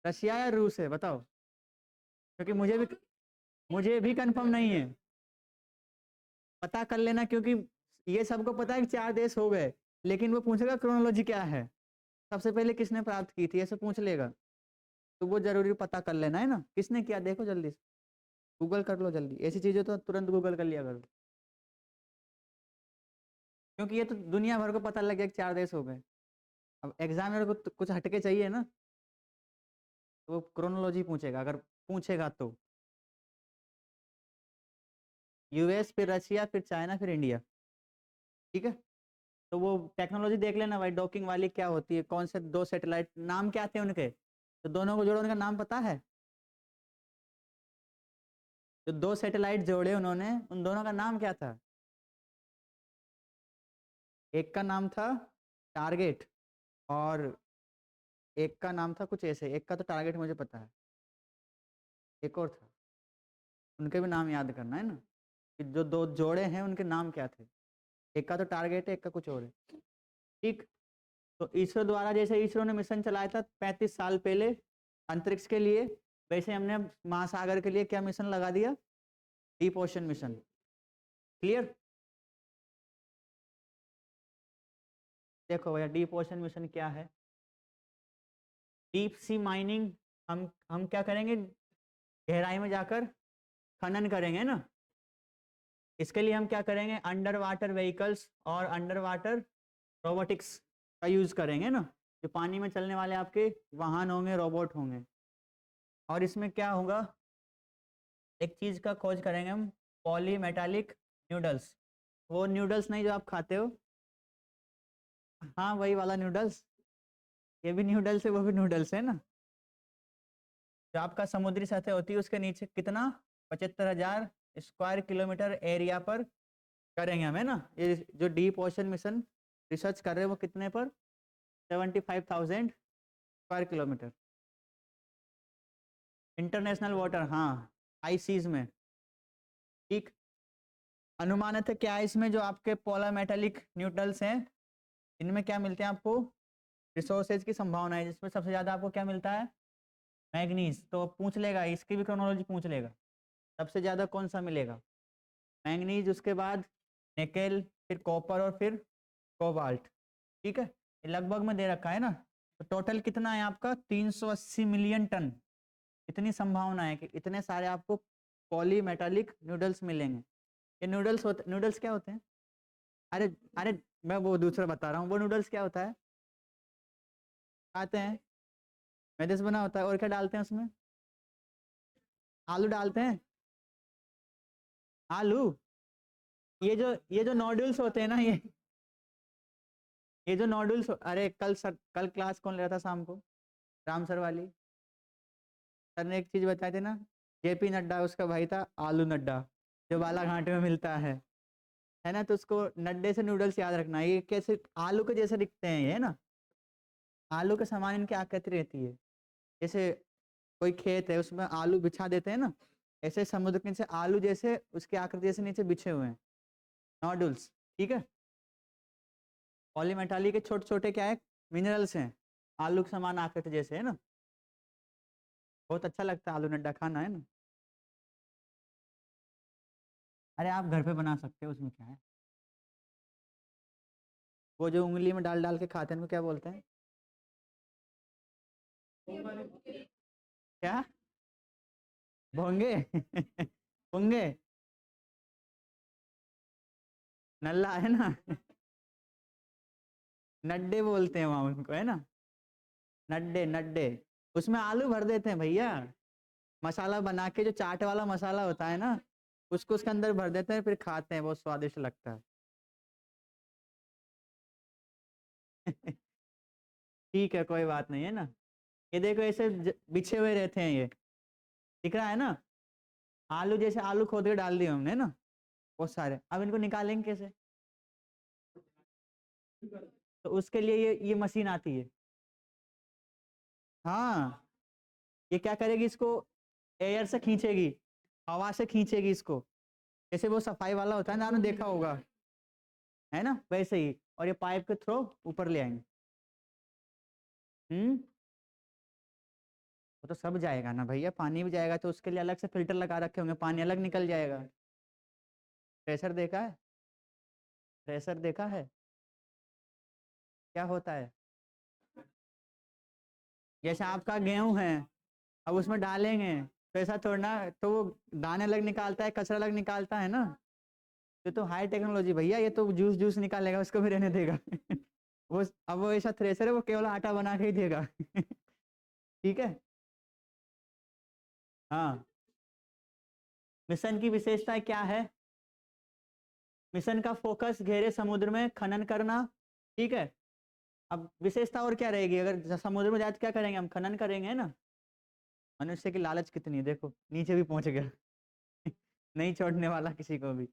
रशिया या रूस है, बताओ, क्योंकि मुझे भी कंफर्म नहीं है, पता कर लेना, क्योंकि ये सबको पता है कि 4 देश हो गए, लेकिन वो पूछेगा क्रोनोलॉजी क्या है, सबसे पहले किसने प्राप्त की थी, ऐसे पूछ लेगा, तो वो जरूरी पता कर लेना है ना, किसने किया, देखो जल्दी से गूगल कर लो जल्दी, ऐसी चीजें तो तुरंत गूगल कर लिया करो, क्योंकि ये तो दुनिया भर को पता लग गया कि 4 देश हो गए। अब एग्जामिनर को तो कुछ हटके चाहिए ना, तो वो क्रोनोलॉजी पूछेगा, अगर पूछेगा तो, US, फिर रशिया, फिर चाइना, फिर इंडिया। ठीक है, तो वो टेक्नोलॉजी देख लेना भाई, डॉकिंग वाली क्या होती है, कौन से 2 सैटेलाइट, नाम क्या थे उनके, तो दोनों को जोड़ो, उनका नाम पता है, जो 2 सैटेलाइट जोड़े उन्होंने, उन दोनों का नाम क्या था, एक का नाम था टारगेट, और एक का नाम था कुछ ऐसे, एक का तो टारगेट मुझे पता है, एक और था, उनके भी नाम याद करना है ना, कि जो 2 जोड़े हैं उनके नाम क्या थे, एक का तो टारगेट है, एक का कुछ और है। ठीक, तो इसरो द्वारा, जैसे इसरो ने मिशन चलाया था 35 साल पहले अंतरिक्ष के लिए, वैसे हमने महासागर के लिए क्या मिशन लगा दिया, डीप ओशन मिशन। क्लियर। देखो भैया डीप ओशन मिशन क्या है। डीप सी माइनिंग, हम क्या करेंगे, गहराई में जाकर खनन करेंगे ना। इसके लिए हम क्या करेंगे, अंडर वाटर व्हीकल्स और अंडर वाटर रोबोटिक्स का यूज करेंगे ना। जो पानी में चलने वाले आपके वाहन होंगे, रोबोट होंगे। और इसमें क्या होगा, एक चीज का खोज करेंगे हम, पॉलीमेटालिक नूडल्स। वो नूडल्स नहीं जो आप खाते हो, हाँ वही वाला नूडल्स। ये भी नूडल्स है, वो भी नूडल्स है ना। जो आपका समुद्री सतह होती है उसके नीचे कितना, 75,000 स्क्वायर किलोमीटर एरिया पर करेंगे हम, है ना। ये जो डीप ओशन मिशन रिसर्च कर रहे हैं वो कितने पर, 75,000 स्क्वायर किलोमीटर इंटरनेशनल वाटर, हाँ हाई सीज में। ठीक, अनुमानित है क्या है इसमें, जो आपके पोलामेटालिक न्यूट्रल्स हैं इनमें क्या मिलते हैं आपको, रिसोर्सेज की संभावना है, जिसमें सबसे ज़्यादा आपको क्या मिलता है, मैग्नीज। तो पूछ लेगा, इसकी भी क्रोनोलॉजी पूछ लेगा, सबसे ज़्यादा कौन सा मिलेगा, मैग्नीज, उसके बाद निकेल, फिर कॉपर और फिर कोबाल्ट। ठीक है, ये लगभग में दे रखा है ना। तो टोटल कितना है आपका, 380 मिलियन टन। इतनी संभावना है कि इतने सारे आपको पॉलीमेटालिक नूडल्स मिलेंगे। ये नूडल्स क्या होते हैं, अरे अरे मैं वो दूसरा बता रहा हूँ, वो नूडल्स क्या होता है, खाते हैं, मैदे से बना होता है, और क्या डालते हैं उसमें, आलू डालते हैं, आलू। ये जो नूडल्स होते हैं ना, ये जो नूडल्स, अरे कल क्लास कौन ले रहा था शाम को, राम सर वाली। सर ने एक चीज बताई थी ना, जेपी नड्डा उसका भाई था, आलू नड्डा, जो बालाघाट में मिलता है ना। तो उसको नड्डे से नूडल्स याद रखना, ये कैसे आलू के जैसे दिखते हैं ये ना, आलू के समान इनकी आकृति रहती है। जैसे कोई खेत है उसमें आलू बिछा देते हैं ना, ऐसे समुद्र के नीचे आलू जैसे उसकी आकृति जैसे नीचे बिछे हुए हैं नॉडुल्स। ठीक है, पॉलीमेटालिक के छोटे छोटे क्या है, मिनरल्स हैं, आलू के समान आकृति जैसे, है ना। बहुत अच्छा लगता है आलू नड्डा खाना, है ना। अरे आप घर पे बना सकते हो, उसमें क्या है। वो जो उंगली में डाल डाल के खाते हैं उनको क्या बोलते हैं, क्या, भोंगे भोंगे, नल्ला है ना नड्डे बोलते हैं वहां उनको, है ना, नड्डे नड्डे। उसमें आलू भर देते हैं भैया, मसाला बना के, जो चाट वाला मसाला होता है ना, उसको उसके अंदर भर देते हैं, फिर खाते हैं, बहुत स्वादिष्ट लगता है ठीक है, कोई बात नहीं, है ना। ये देखो ऐसे बिछे हुए रहते हैं ये, दिख रहा है ना, आलू जैसे आलू खोद के डाल दिए हमने ना, बहुत सारे। अब इनको निकालेंगे कैसे, तो उसके लिए ये मशीन आती है। हाँ, ये क्या करेगी, इसको एयर से खींचेगी, हवा से खींचेगी इसको, जैसे वो सफाई वाला होता है ना, आपने देखा होगा, है ना, वैसे ही। और ये पाइप के थ्रू ऊपर ले आएंगे। हम्म, वो तो सब जाएगा ना भैया, पानी भी जाएगा, तो उसके लिए अलग से फिल्टर लगा रखे होंगे, पानी अलग निकल जाएगा। प्रेशर देखा है, प्रेशर देखा है, क्या होता है, जैसे आपका गेहूं है, अब उसमें डालेंगे तो ऐसा थोड़ा, तो वो दाने अलग निकालता है, कचरा अलग निकालता है ना। ये तो हाई टेक्नोलॉजी भैया, ये तो जूस जूस निकालेगा, उसको भी रहने देगा वो, अब वो ऐसा थ्रेसर है, वो केवल आटा बना के ही देगा ठीक है, हाँ। मिशन की विशेषता क्या है, मिशन का फोकस गहरे समुद्र में खनन करना। ठीक है, अब विशेषता और क्या रहेगी, अगर समुद्र में जाए तो क्या करेंगे हम, खनन करेंगे, है ना। मनुष्य की लालच कितनी है, देखो नीचे भी पहुंच गया नहीं छोड़ने वाला किसी को भी।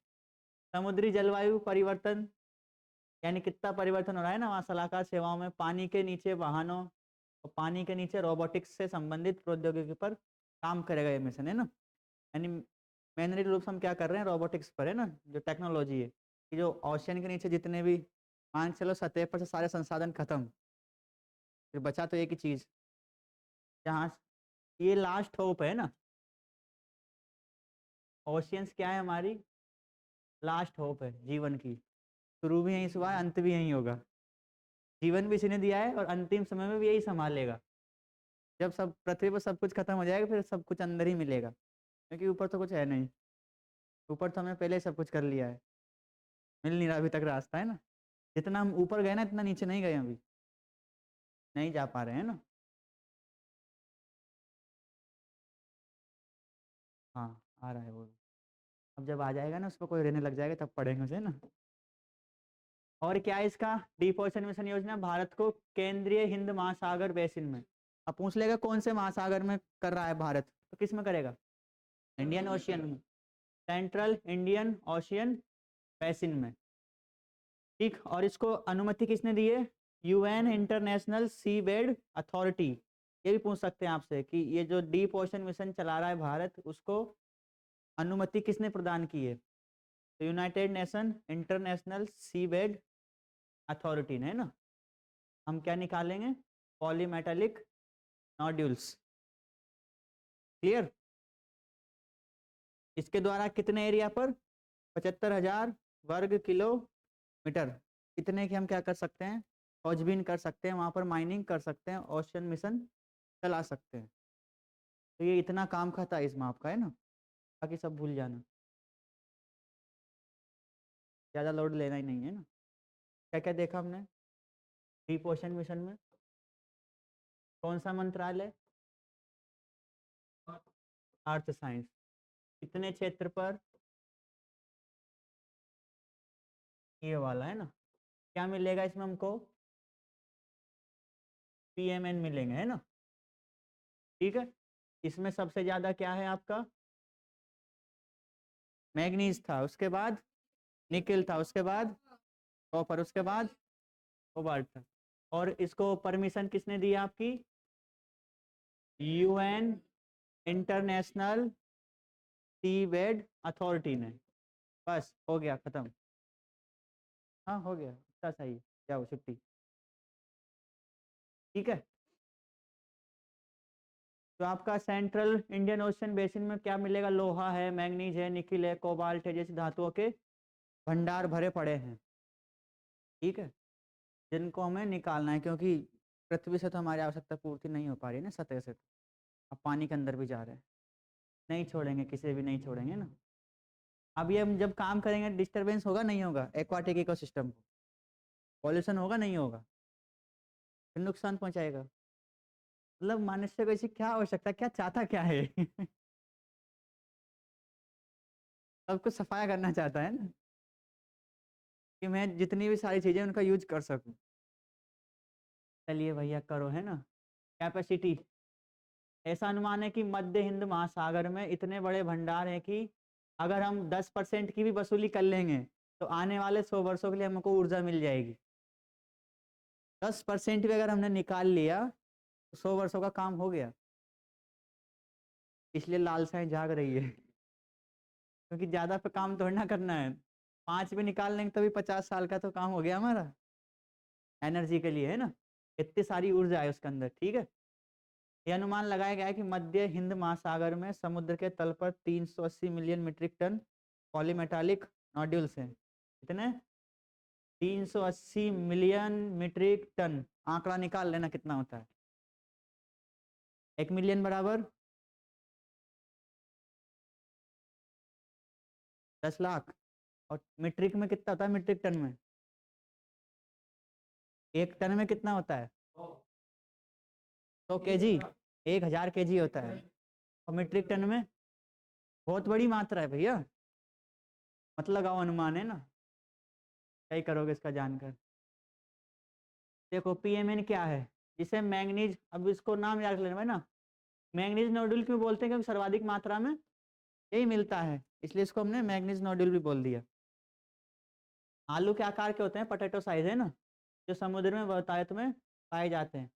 समुद्री जलवायु परिवर्तन, यानी कितना परिवर्तन हो रहा है ना वहाँ, सलाहकार सेवाओं में पानी के नीचे वाहनों और पानी के नीचे रोबोटिक्स से संबंधित प्रौद्योगिकी पर काम करेगा ये मिशन, है ना। यानी मेनली रूप से हम क्या कर रहे हैं, रोबोटिक्स पर, है ना, जो टेक्नोलॉजी है कि जो ओशन के नीचे जितने भी, मान के चलो सतह पर से सारे संसाधन खत्म, फिर बचा तो एक ही चीज, जहाँ ये लास्ट होप है ना, ओशियंस क्या है हमारी लास्ट होप है जीवन की, शुरू भी यहीं से हुआ है, अंत भी यहीं होगा। जीवन भी इसी ने दिया है और अंतिम समय में भी यही संभालेगा। जब सब पृथ्वी पर सब कुछ खत्म हो जाएगा फिर सब कुछ अंदर ही मिलेगा, क्योंकि ऊपर तो कुछ है नहीं। ऊपर तो हमने पहले ही सब कुछ कर लिया है, मिल नहीं रहा अभी तक रास्ता, है ना। जितना हम ऊपर गए ना इतना नीचे नहीं गए, अभी नहीं जा पा रहे हैं ना। हाँ आ रहा है वो, अब जब आ जाएगा ना उस पर कोई रहने लग जाएगा तब पढ़ेंगे उसे ना। और क्या है इसका, डीप ओशन मिशन योजना भारत को केंद्रीय हिंद महासागर बेसिन में, अब पूछ लेगा कौन से महासागर में कर रहा है भारत, तो किस में करेगा, इंडियन ओशियन में, सेंट्रल इंडियन ओशियन बेसिन में। ठीक, और इसको अनुमति किसने दी है, यूएन इंटरनेशनल सी बेड अथॉरिटी। ये भी पूछ सकते हैं आपसे कि ये जो डीप ओशन मिशन चला रहा है भारत, उसको अनुमति किसने प्रदान की है, तो यूनाइटेड नेशन इंटरनेशनल सी बेड अथॉरिटी ने, है ना। हम क्या निकालेंगे, पॉलीमेटालिक नोड्यूल्स। क्लियर, इसके द्वारा कितने एरिया पर, 75,000 वर्ग किलोमीटर, इतने की हम क्या कर सकते हैं, खोजबीन कर सकते हैं, वहाँ पर माइनिंग कर सकते हैं, ओशन मिशन चला सकते हैं। तो ये इतना काम खाता है इस माप का, है ना, बाकी सब भूल जाना, ज़्यादा लोड लेना ही नहीं है ना। क्या क्या देखा हमने डीप ओशन मिशन में, कौन सा मंत्रालय, अर्थ साइंस, कितने क्षेत्र पर, ये वाला है ना। क्या मिलेगा इसमें हमको, पीएमएन मिलेंगे, है ना। ठीक है, इसमें सबसे ज़्यादा क्या है आपका, मैग्नीज था, उसके बाद निकिल था, उसके बाद कॉपर, उसके बाद कोबाल्ट था। और इसको परमिशन किसने दी आपकी, यूएन इंटरनेशनल सीबेड अथॉरिटी ने। बस हो गया खत्म, हाँ हो गया, अच्छा सही, जाओ छुट्टी। ठीक है, तो आपका सेंट्रल इंडियन ओशन बेसिन में क्या मिलेगा, लोहा है, मैंगनीज है, निकिल है, कोबाल्ट है, जैसे धातुओं के भंडार भरे पड़े हैं। ठीक है, जिनको हमें निकालना है, क्योंकि पृथ्वी से तो हमारी आवश्यकता पूर्ति नहीं हो पा रही है ना, सतह से तो अब पानी के अंदर भी जा रहे हैं, नहीं छोड़ेंगे, किसी भी नहीं छोड़ेंगे ना। अब ये हम जब काम करेंगे डिस्टरबेंस होगा नहीं होगा एक्वाटिक इकोसिस्टम को, पॉल्यूशन होगा नहीं होगा, फिर नुकसान पहुंचाएगा। मतलब मनुष्य को ऐसी क्या आवश्यकता, क्या चाहता क्या है सब कुछ सफाया करना चाहता है ना, कि मैं जितनी भी सारी चीजें उनका यूज कर सकूं। चलिए भैया करो, है ना। कैपेसिटी, ऐसा अनुमान है कि मध्य हिंद महासागर में इतने बड़े भंडार हैं कि अगर हम 10% की भी वसूली कर लेंगे तो आने वाले 100 वर्षों के लिए हमको ऊर्जा मिल जाएगी। 10% भी अगर हमने निकाल लिया तो 100 वर्षों का काम हो गया। इसलिए लालसाएं जाग रही है क्योंकि ज्यादा पे काम थोड़ा ना करना है, 5 भी निकाल लेंगे तभी 50 साल का तो काम हो गया हमारा एनर्जी के लिए, है ना। इतनी सारी ऊर्जा है उसके अंदर। ठीक है, यह अनुमान लगाया गया है कि मध्य हिंद महासागर में समुद्र के तल पर 380 million metric ton polymetallic nodules हैं। कितने, 380 मिलियन मीट्रिक टन। आंकड़ा निकाल लेना कितना होता है, 1 मिलियन बराबर 10 लाख, और मीट्रिक में कितना होता है, मीट्रिक टन में, 1 टन में कितना होता है, 100 kg, 1000 kg होता है, और मीट्रिक टन में बहुत बड़ी मात्रा है भैया। मत लगाओ अनुमान, है ना, क्या ही करोगे इसका जानकर। देखो पीएमएन क्या है, जिसे मैंगनीज, अब इसको नाम याद लेना है ना, मैंगनीज नोड्यूल क्यों बोलते हैं, क्योंकि सर्वाधिक मात्रा में यही मिलता है, इसलिए इसको हमने मैंगनीज नोड्यूल भी बोल दिया। आलू के आकार के होते हैं, पोटैटो साइज, है ना, जो समुद्र में बहुतायत में पाए जाते हैं।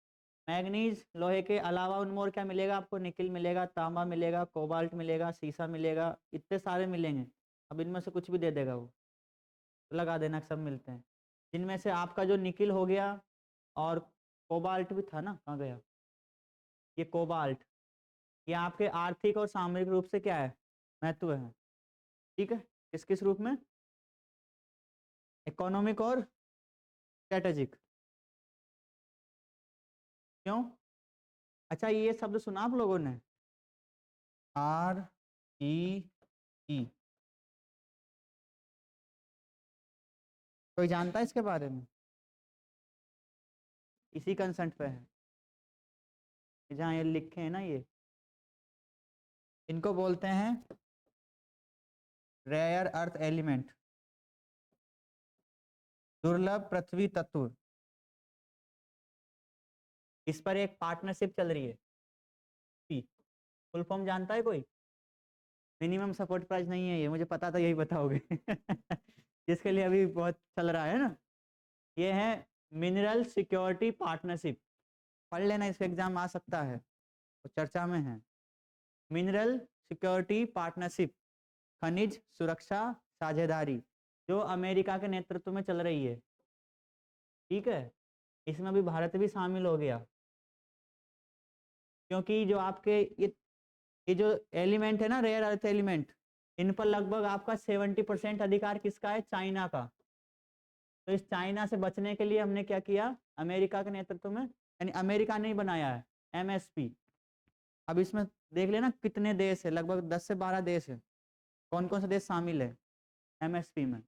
मैंगनीज लोहे के अलावा उनमें और क्या मिलेगा आपको, निकिल मिलेगा, तांबा मिलेगा, कोबाल्ट मिलेगा, सीसा मिलेगा, इतने सारे मिलेंगे। अब इनमें से कुछ भी दे देगा वो, लगा देना, सब मिलते हैं। जिनमें से आपका जो निकिल हो गया, और कोबाल्ट भी था ना, कहाँ गया ये कोबाल्ट, ये आपके आर्थिक और सामरिक रूप से क्या है, महत्व है। ठीक है, किस किस रूप में, इकोनॉमिक और स्ट्रेटेजिक। क्यों? अच्छा, ये शब्द सुना आप लोगों ने, REE, कोई जानता है इसके बारे में? इसी कंसेंट पे है जहाँ ये लिखे हैं ना, ये इनको बोलते हैं रेयर अर्थ एलिमेंट, दुर्लभ पृथ्वी तत्व। इस पर एक पार्टनरशिप चल रही है। फुल फॉर्म जानता है कोई? मिनिमम सपोर्ट प्राइस नहीं है ये, मुझे पता था यही बताओगे। जिसके लिए अभी बहुत चल रहा है ना, ये है मिनरल सिक्योरिटी पार्टनरशिप। पढ़ लेना, इसका एग्जाम आ सकता है, तो चर्चा में है। मिनरल सिक्योरिटी पार्टनरशिप, खनिज सुरक्षा साझेदारी, जो अमेरिका के नेतृत्व में चल रही है। ठीक है, इसमें अभी भारत भी शामिल हो गया, क्योंकि जो आपके ये जो एलिमेंट है ना, रेयर अर्थ एलिमेंट, इन पर लगभग आपका 70% अधिकार किसका है? चाइना का। तो इस चाइना से बचने के लिए हमने क्या किया? अमेरिका के नेतृत्व में, यानी अमेरिका ने ही बनाया है MSP। अब इसमें देख लेना कितने देश है, लगभग 10 से 12 देश है। कौन कौन से देश शामिल है MSP में?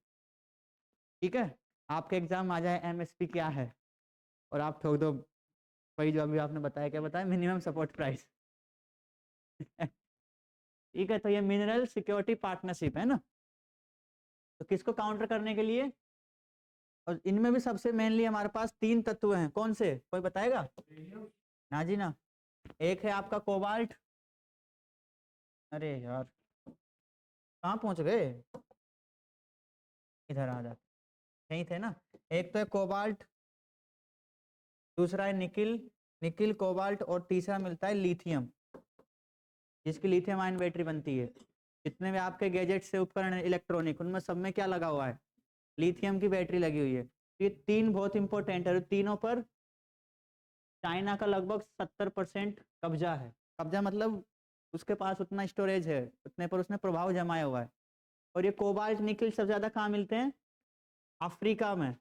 ठीक है, आपके एग्जाम आ जाए MSP क्या है, और आप ठोक दो वही जो अभी आपने बताया, क्या बताया? Minimum support price. ठीक है, तो ये मिनरल सिक्योरिटी पार्टनरशिप है ना, तो किसको काउंटर करने के लिए? और इनमें भी सबसे मेनली हमारे पास 3 तत्व हैं। कौन से, कोई बताएगा? ना जी ना। एक है आपका कोबाल्ट, अरे यार कहाँ पहुंच गए, इधर आ जाते, यहीं थे ना। एक तो है कोबाल्ट, दूसरा है निकिल, निकिल कोबाल्ट, और तीसरा मिलता है लिथियम, जिसकी लिथियम आयन बैटरी बनती है। जितने भी आपके गैजेट से उपकरण है इलेक्ट्रॉनिक, उनमें सब में क्या लगा हुआ है? लिथियम की बैटरी लगी हुई है। ये 3 बहुत इंपॉर्टेंट है, तीनों पर चाइना का लगभग 70% कब्जा है। कब्जा मतलब उसके पास उतना स्टोरेज है, उतने पर उसने प्रभाव जमाया हुआ है। और ये कोबाल्ट निकल सबसे ज्यादा कहाँ मिलते हैं? अफ्रीका में।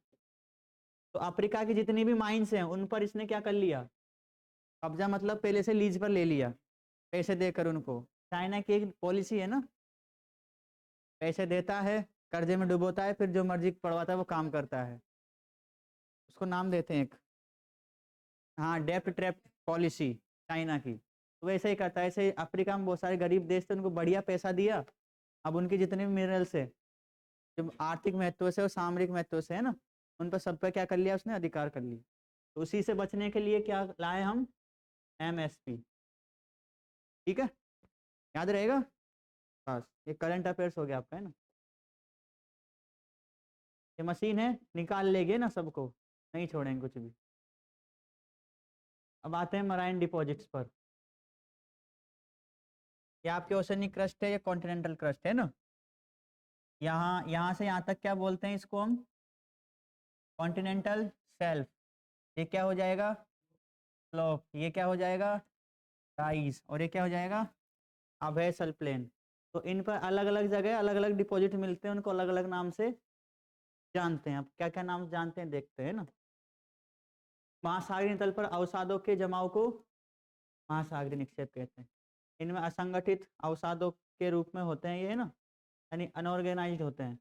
तो अफ्रीका की जितनी भी माइंस हैं उन पर इसने क्या कर लिया? कब्जा मतलब पहले से लीज पर ले लिया, पैसे देकर उनको। चाइना की एक पॉलिसी है ना, पैसे देता है, कर्जे में डुबोता है, फिर जो मर्जी पड़वाता है वो काम करता है। उसको नाम देते हैं एक, हाँ, डेप्ट ट्रैप पॉलिसी चाइना की। तो वैसे ही करता है। ऐसे अफ्रीका में बहुत सारे गरीब देश थे, उनको बढ़िया पैसा दिया। अब उनकी जितने भी मिनरल्स है, जो आर्थिक महत्व से और सामरिक महत्व से है ना, उन पर सब पर क्या कर लिया उसने? अधिकार कर लिया। तो उसी से बचने के लिए क्या लाए हम? MSP। ठीक है, याद रहेगा। बस ये करंट अफेयर्स हो गया आपका, है ना। ये मशीन है, निकाल लेंगे ना सबको, नहीं छोड़ेंगे कुछ भी। अब आते हैं मराइन डिपॉजिट्स पर। ये आपके ओशनिक क्रस्ट है, या कॉन्टिनेंटल क्रस्ट है ना। यहाँ से यहाँ तक क्या बोलते हैं इसको हम? Continental shelf. ये क्या हो जाएगा? स्लोप। ये क्या हो जाएगा? राइज। और ये क्या हो जाएगा? अबेसल प्लेन। तो इन पर अलग अलग जगह अलग अलग डिपॉजिट मिलते हैं, उनको अलग अलग नाम से जानते हैं। अब क्या क्या नाम जानते हैं देखते हैं ना। महासागरीय तल पर अवसादों के जमाव को महासागरीय निक्षेप कहते हैं। इनमें असंगठित अवसादों के रूप में होते हैं ये, ना, यानी अनऑर्गेनाइज्ड होते हैं।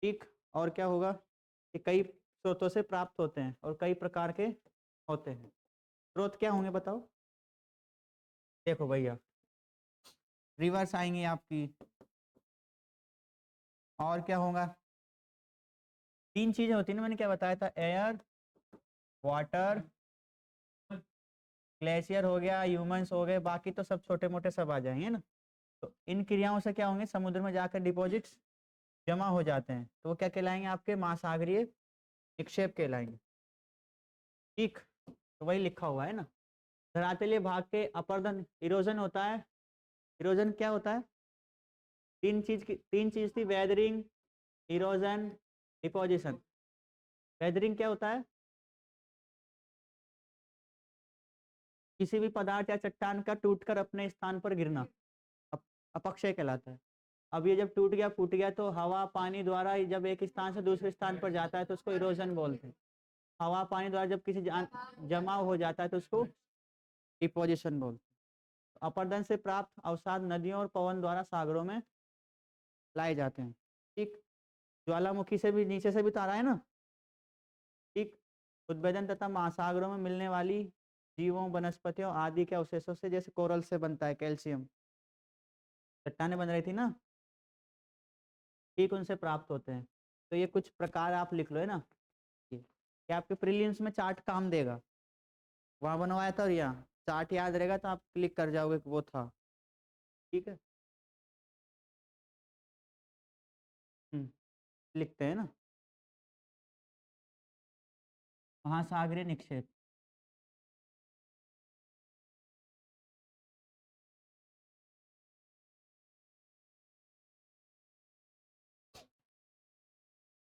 ठीक, और क्या होगा कि कई स्रोतों से प्राप्त होते हैं और कई प्रकार के होते हैं। स्रोत क्या होंगे बताओ? देखो भैया, रिवर्स आएंगी आपकी, और क्या होगा? 3 चीजें होती है ना, मैंने क्या बताया था? एयर, वाटर, ग्लेशियर हो गया, ह्यूमंस हो गए, बाकी तो सब छोटे मोटे सब आ जाएंगे ना। तो इन क्रियाओं से क्या होंगे? समुद्र में जाकर डिपॉजिट्स जमा हो जाते हैं, तो वो क्या कहलाएंगे? आपके महासागरीय निक्षेप कहलाएंगे। ठीक, तो वही लिखा हुआ है ना। धरातलीय भाग के अपरदन इरोजन होता है। इरोजन क्या होता है? 3 चीज थी, वेदरिंग, इरोजन, डिपोजिशन। वेदरिंग क्या होता है? किसी भी पदार्थ या चट्टान का टूटकर अपने स्थान पर गिरना, अपक्षय कहलाता है। अब ये जब टूट गया, फूट गया, तो हवा पानी द्वारा जब एक स्थान से दूसरे स्थान पर जाता है तो उसको इरोजन बोलते हैं। हवा पानी द्वारा जब किसी जमा हो जाता है तो उसको डिपोजिशन बोलते हैं। अपरदन से प्राप्त अवसाद नदियों और पवन द्वारा सागरों में लाए जाते हैं। ठीक, ज्वालामुखी से भी नीचे से भी तो आ रहा है ना। ठीक, उद्भेदन तथा महासागरों में मिलने वाली जीवों वनस्पतियों आदि के अवशेषों से, जैसे कोरल से बनता है कैल्शियम, चट्टानें बन रही थी ना, ठीक, उनसे प्राप्त होते हैं। तो ये कुछ प्रकार आप लिख लो है ना, ये आपके प्रीलिम्स में चार्ट काम देगा। वहां बनवाया था और यहाँ चार्ट याद रहेगा तो आप क्लिक कर जाओगे कि वो था। ठीक है, लिखते हैं ना, महासागरीय निक्षेप।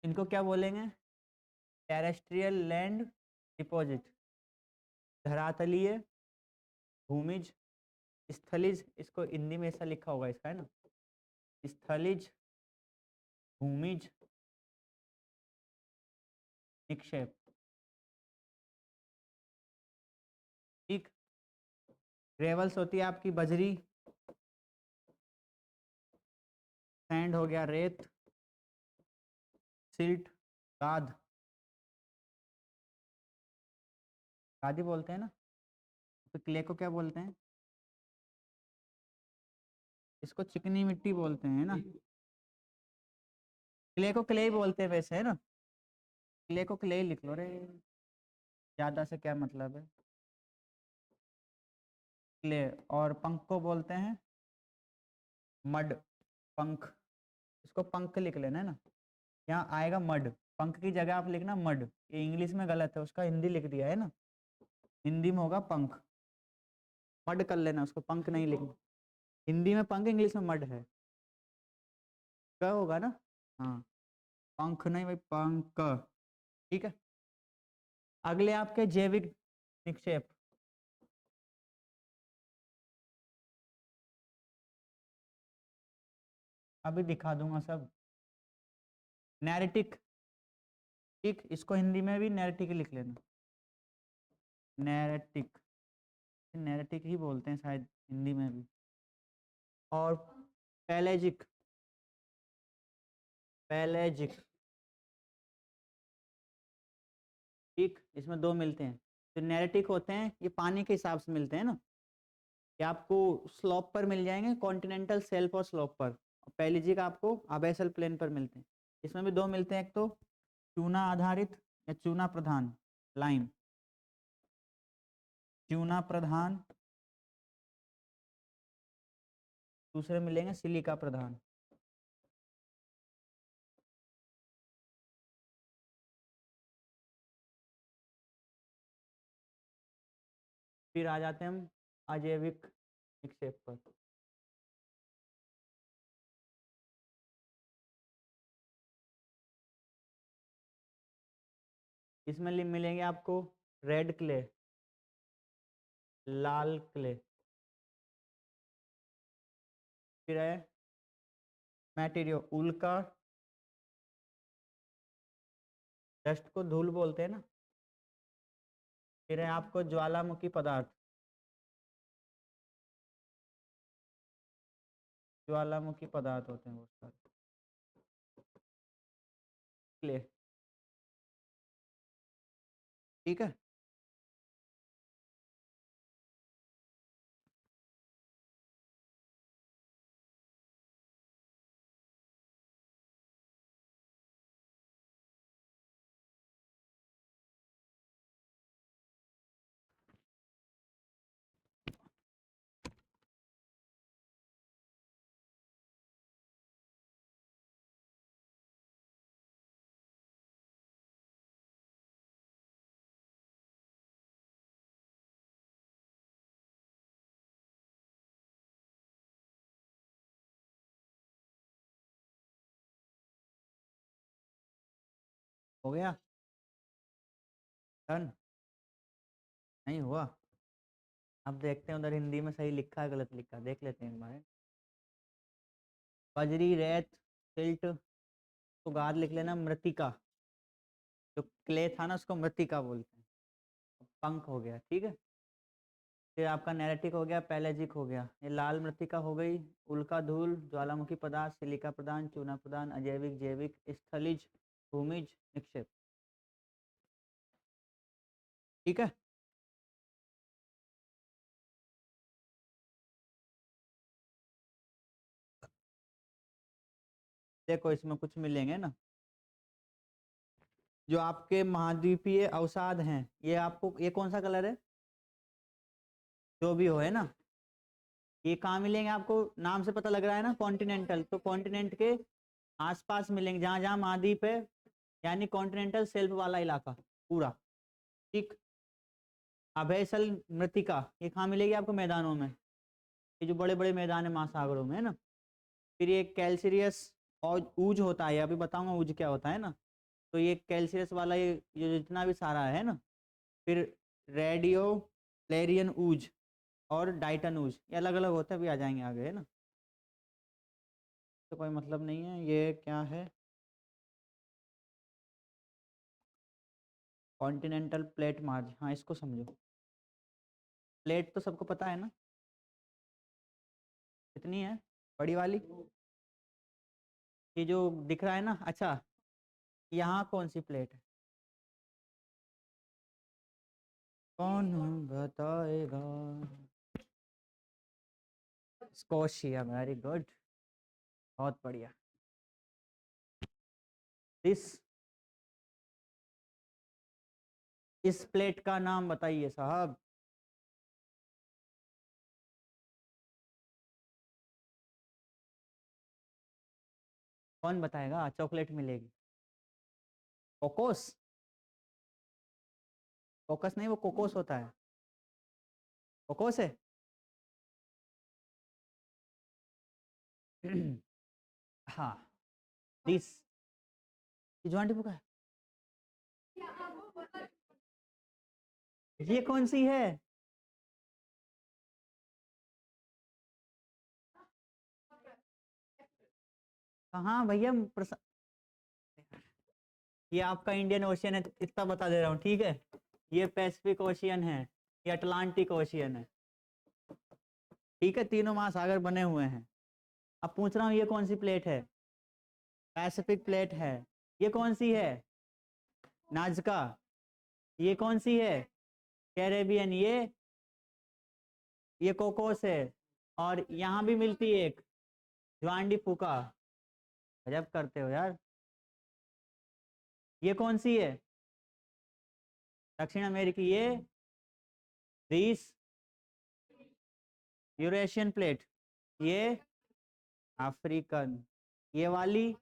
इनको क्या बोलेंगे? टेरेस्ट्रियल लैंड डिपॉजिट, धरातलीय, भूमिज, स्थलिज, इसको हिंदी में ऐसा लिखा होगा इसका है ना, स्थलिज, भूमिज, निक्षेप। ठीक, ग्रेवल्स होती है आपकी बजरी, सैंड हो गया रेत, सिल्ट, गाद, गादी बोलते हैं ना। तो क्ले को क्या बोलते हैं? इसको चिकनी मिट्टी बोलते हैं ना। क्ले को क्ले ही बोलते हैं वैसे है ना, क्ले को क्ले ही लिख लो रे, ज्यादा से क्या मतलब है। क्ले, और पंख को बोलते हैं मड, पंख, इसको पंख लिख लेना है ना, यहाँ आएगा मड, पंख की जगह आप लिखना मड, ये इंग्लिश में गलत है, उसका हिंदी लिख दिया है ना, हिंदी में होगा पंख, मड कर लेना उसको, पंख नहीं लिखना। हिंदी में पंख, इंग्लिश में मड है, क्या होगा ना। हाँ, पंख नहीं भाई, पंख। ठीक है, अगले आपके जैविक निक्षेप। अभी दिखा दूंगा सब। नैरेटिक, ठीक, इसको हिंदी में भी नैरेटिक लिख लेना, नैरेटिक, नैरेटिक ही बोलते हैं शायद हिंदी में भी। और पैलेजिक, पैलेजिक, ठीक, इसमें दो मिलते हैं। जो नैरेटिक होते हैं ये पानी के हिसाब से मिलते हैं ना, ये आपको स्लोप पर मिल जाएंगे, कॉन्टिनेंटल शेल्फ और स्लोप पर। पैलेजिक आपको अबैसल प्लेन पर मिलते हैं। इसमें भी दो मिलते हैं, एक तो चूना आधारित या चूना प्रधान लाइम, चूना प्रधान, दूसरे मिलेंगे सिलिका प्रधान। फिर आ जाते हैं हम अजैविक निक्षेप पर। इसमें मिलेंगे आपको रेड क्ले, लाल क्ले, फिर है मटेरियल उल्का, डस्ट को धूल बोलते हैं ना, फिर है आपको ज्वालामुखी पदार्थ, ज्वालामुखी पदार्थ होते हैं वो सारे क्ले। ठीक है, हो गया डन, नहीं हुआ। अब देखते हैं उधर हिंदी में सही लिखा है गलत लिखा है, देख लेते हैं एक बार। बजरी, रेत, सिल्ट, तो गाद लिख लेना, मृतिका, जो क्ले था ना उसको मृत्तिका बोलते हैं। पंख हो गया, ठीक है। फिर आपका नैरेटिक हो गया, पैलेजिक हो गया, ये लाल मृत्तिका हो गई, उल्का धूल, ज्वालामुखी पदार्थ, सिलिका प्रदान, चूना प्रदान, अजैविक, जैविक, स्थलिज, भूमिज, निक्षेप, ठीक है। देखो इसमें कुछ मिलेंगे ना, जो आपके महाद्वीपीय अवसाद हैं, ये आपको, ये कौन सा कलर है, जो भी हो, है ना, ये कहाँ मिलेंगे आपको, नाम से पता लग रहा है ना, कॉन्टिनेंटल, तो कॉन्टिनेंट के आसपास मिलेंगे, जहां जहां महाद्वीप है, यानी कॉन्टिनेंटल शेल्फ वाला इलाका पूरा, ठीक। अभयसल मृत्तिका ये कहाँ मिलेगी आपको, मैदानों में, ये जो बड़े बड़े मैदान है महासागरों में, है ना। फिर ये कैल्सीरियस और ऊज होता है, अभी बताऊंगा ऊज क्या होता है ना। तो ये कैल्सीरियस वाला ये जितना भी सारा है ना। फिर रेडियो प्लेरियन ऊज और डाइटन ऊज, ये अलग अलग होते हैं, भी आ जाएंगे आगे, है ना, तो कोई मतलब नहीं है। ये क्या है, कॉन्टिनेंटल प्लेट मार्ज, हाँ इसको समझो। प्लेट तो सबको पता है ना, कितनी है, बड़ी वाली, ये जो दिख रहा है ना। अच्छा, यहाँ कौन सी प्लेट है, कौन बताएगा, स्कॉशिया, वेरी गुड, बहुत बढ़िया। इस इस प्लेट का नाम बताइए साहब, कौन बताएगा, चॉकलेट मिलेगी। कोकोस, कोकस नहीं, वो कोकोस होता है, कोकोस है। हाँ, दिस, ये ज्वाइंट बुक है, ये कौन सी है, कहाँ भैया, ये आपका इंडियन ओशियन है, इतना बता दे रहा हूँ, ठीक है। ये पैसिफिक ओशियन है, ये अटलांटिक ओशियन है, ठीक है, तीनों महासागर बने हुए हैं। अब पूछ रहा हूँ ये कौन सी प्लेट है, पैसिफिक प्लेट है। ये कौन सी है, नाजका। ये कौन सी है, कैरेबियन। ये कोकोस है। और यहाँ भी मिलती है एक, ज्वान डी फूका, गजब करते हो यार। ये कौन सी है, दक्षिण अमेरिकी, ये ग्रीस, यूरेशियन प्लेट, ये अफ्रीकन, ये वाली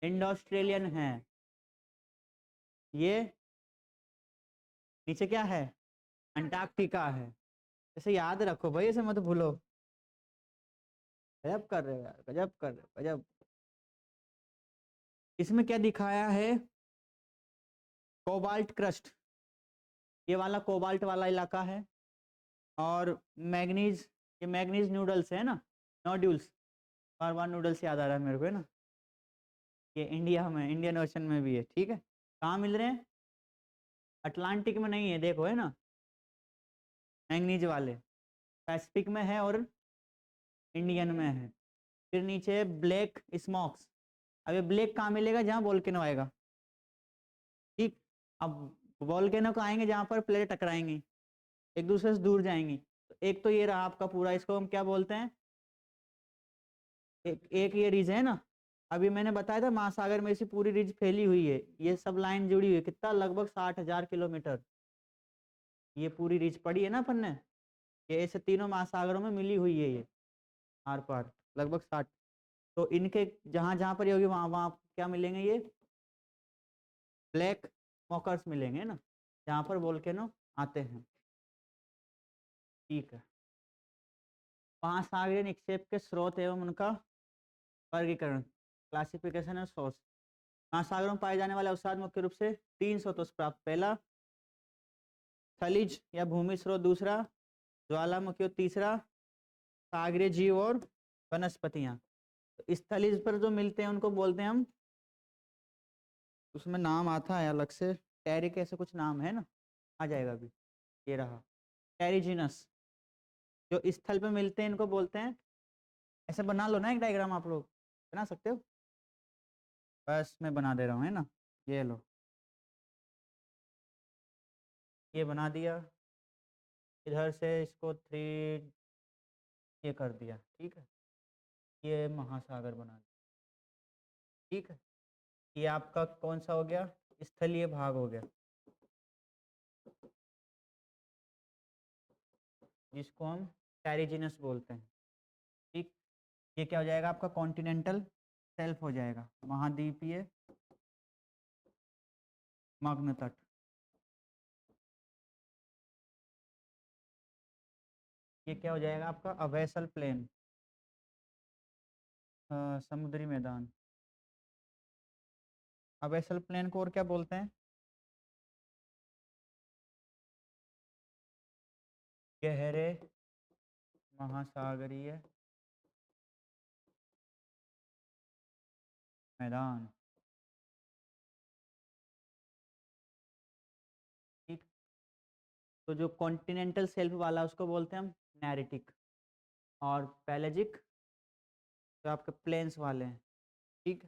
इंडो ऑस्ट्रेलियन है। ये नीचे क्या है, अंटार्कटिका है। ऐसे याद रखो भाई, ऐसे मत भूलो। गजब कर रहे हो यार, गजब कर रहे हो, गजब। इसमें क्या दिखाया है, कोबाल्ट क्रस्ट, ये वाला कोबाल्ट वाला इलाका है। और मैग्नीज, ये मैग्नीज नूडल्स है ना, नोड्यूल्स, बार बार नूडल्स याद आ रहा है मेरे को, है ना। ये इंडिया में, इंडियन ओशन में भी है, ठीक है। कहाँ मिल रहे हैं, अटलांटिक में नहीं है, देखो, है ना, मैंगनीज वाले, पैसिफिक में है और इंडियन में है। फिर नीचे ब्लैक स्मोक्स, अब ये ब्लैक कहाँ मिलेगा, जहाँ वोल्केनो आएगा, ठीक। अब वोल्केनो को आएंगे जहाँ पर प्लेट टकराएंगी, एक दूसरे से दूर जाएंगी। तो एक तो ये रहा आपका पूरा, इसको हम क्या बोलते हैं, एक ये रिज है ना। अभी मैंने बताया था महासागर में इसी पूरी रिज फैली हुई है, ये सब लाइन जुड़ी हुई है, कितना, लगभग 60,000 किलोमीटर ये पूरी रिज पड़ी है ना अपन ने। ये ऐसे तीनों महासागरों में मिली हुई है, ये आर पार लगभग 60। तो इनके जहां जहां पर ये होगी, वहां वहां क्या मिलेंगे, ये ब्लैक स्मोकर्स मिलेंगे ना, जहां पर वोल्केनो आते हैं, ठीक है। महासागरीय निक्षेप के स्रोत एवं उनका वर्गीकरण, क्लासिफिकेशन और सोर्स। महासागरों में पाए जाने वाले अवसाद मुख्य रूप से 3 स्रोतों से प्राप्त, पहला खनिज या भूमि स्रोत, दूसरा ज्वालामुखी, तीसरा सागरीय जीव और वनस्पतियां। तो स्थलीज पर जो मिलते हैं उनको बोलते हैं हम उसमें नाम आता है अलग से, टेरिक ऐसे कुछ नाम है ना, आ जाएगा अभी। ये रहा टेरिजिनस, जो स्थल पे मिलते हैं इनको बोलते हैं, ऐसे बना लो ना एक डायग्राम, आप लोग बना सकते हो, बस मैं बना दे रहा हूँ, है ना, ये लो, ये बना दिया, इधर से इसको 3 ये कर दिया, ठीक है, ये महासागर बना दिया, ठीक है, ये आपका कौन सा हो गया, स्थलीय भाग हो गया, जिसको हम टेरिजिनस बोलते हैं, ठीक। ये क्या हो जाएगा आपका, कॉन्टिनेंटल शेल्फ हो जाएगा, महाद्वीपीय मग्न तट। ये क्या हो जाएगा आपका, अवैसल प्लेन, समुद्री मैदान। अवैसल प्लेन को और क्या बोलते हैं, गहरे महासागरीय मैदान, ठीक। तो जो कॉन्टिनेंटल शेल्फ वाला उसको बोलते हैं हम नैरिटिक, और पैलेजिक जो आपके प्लेन्स वाले हैं, ठीक।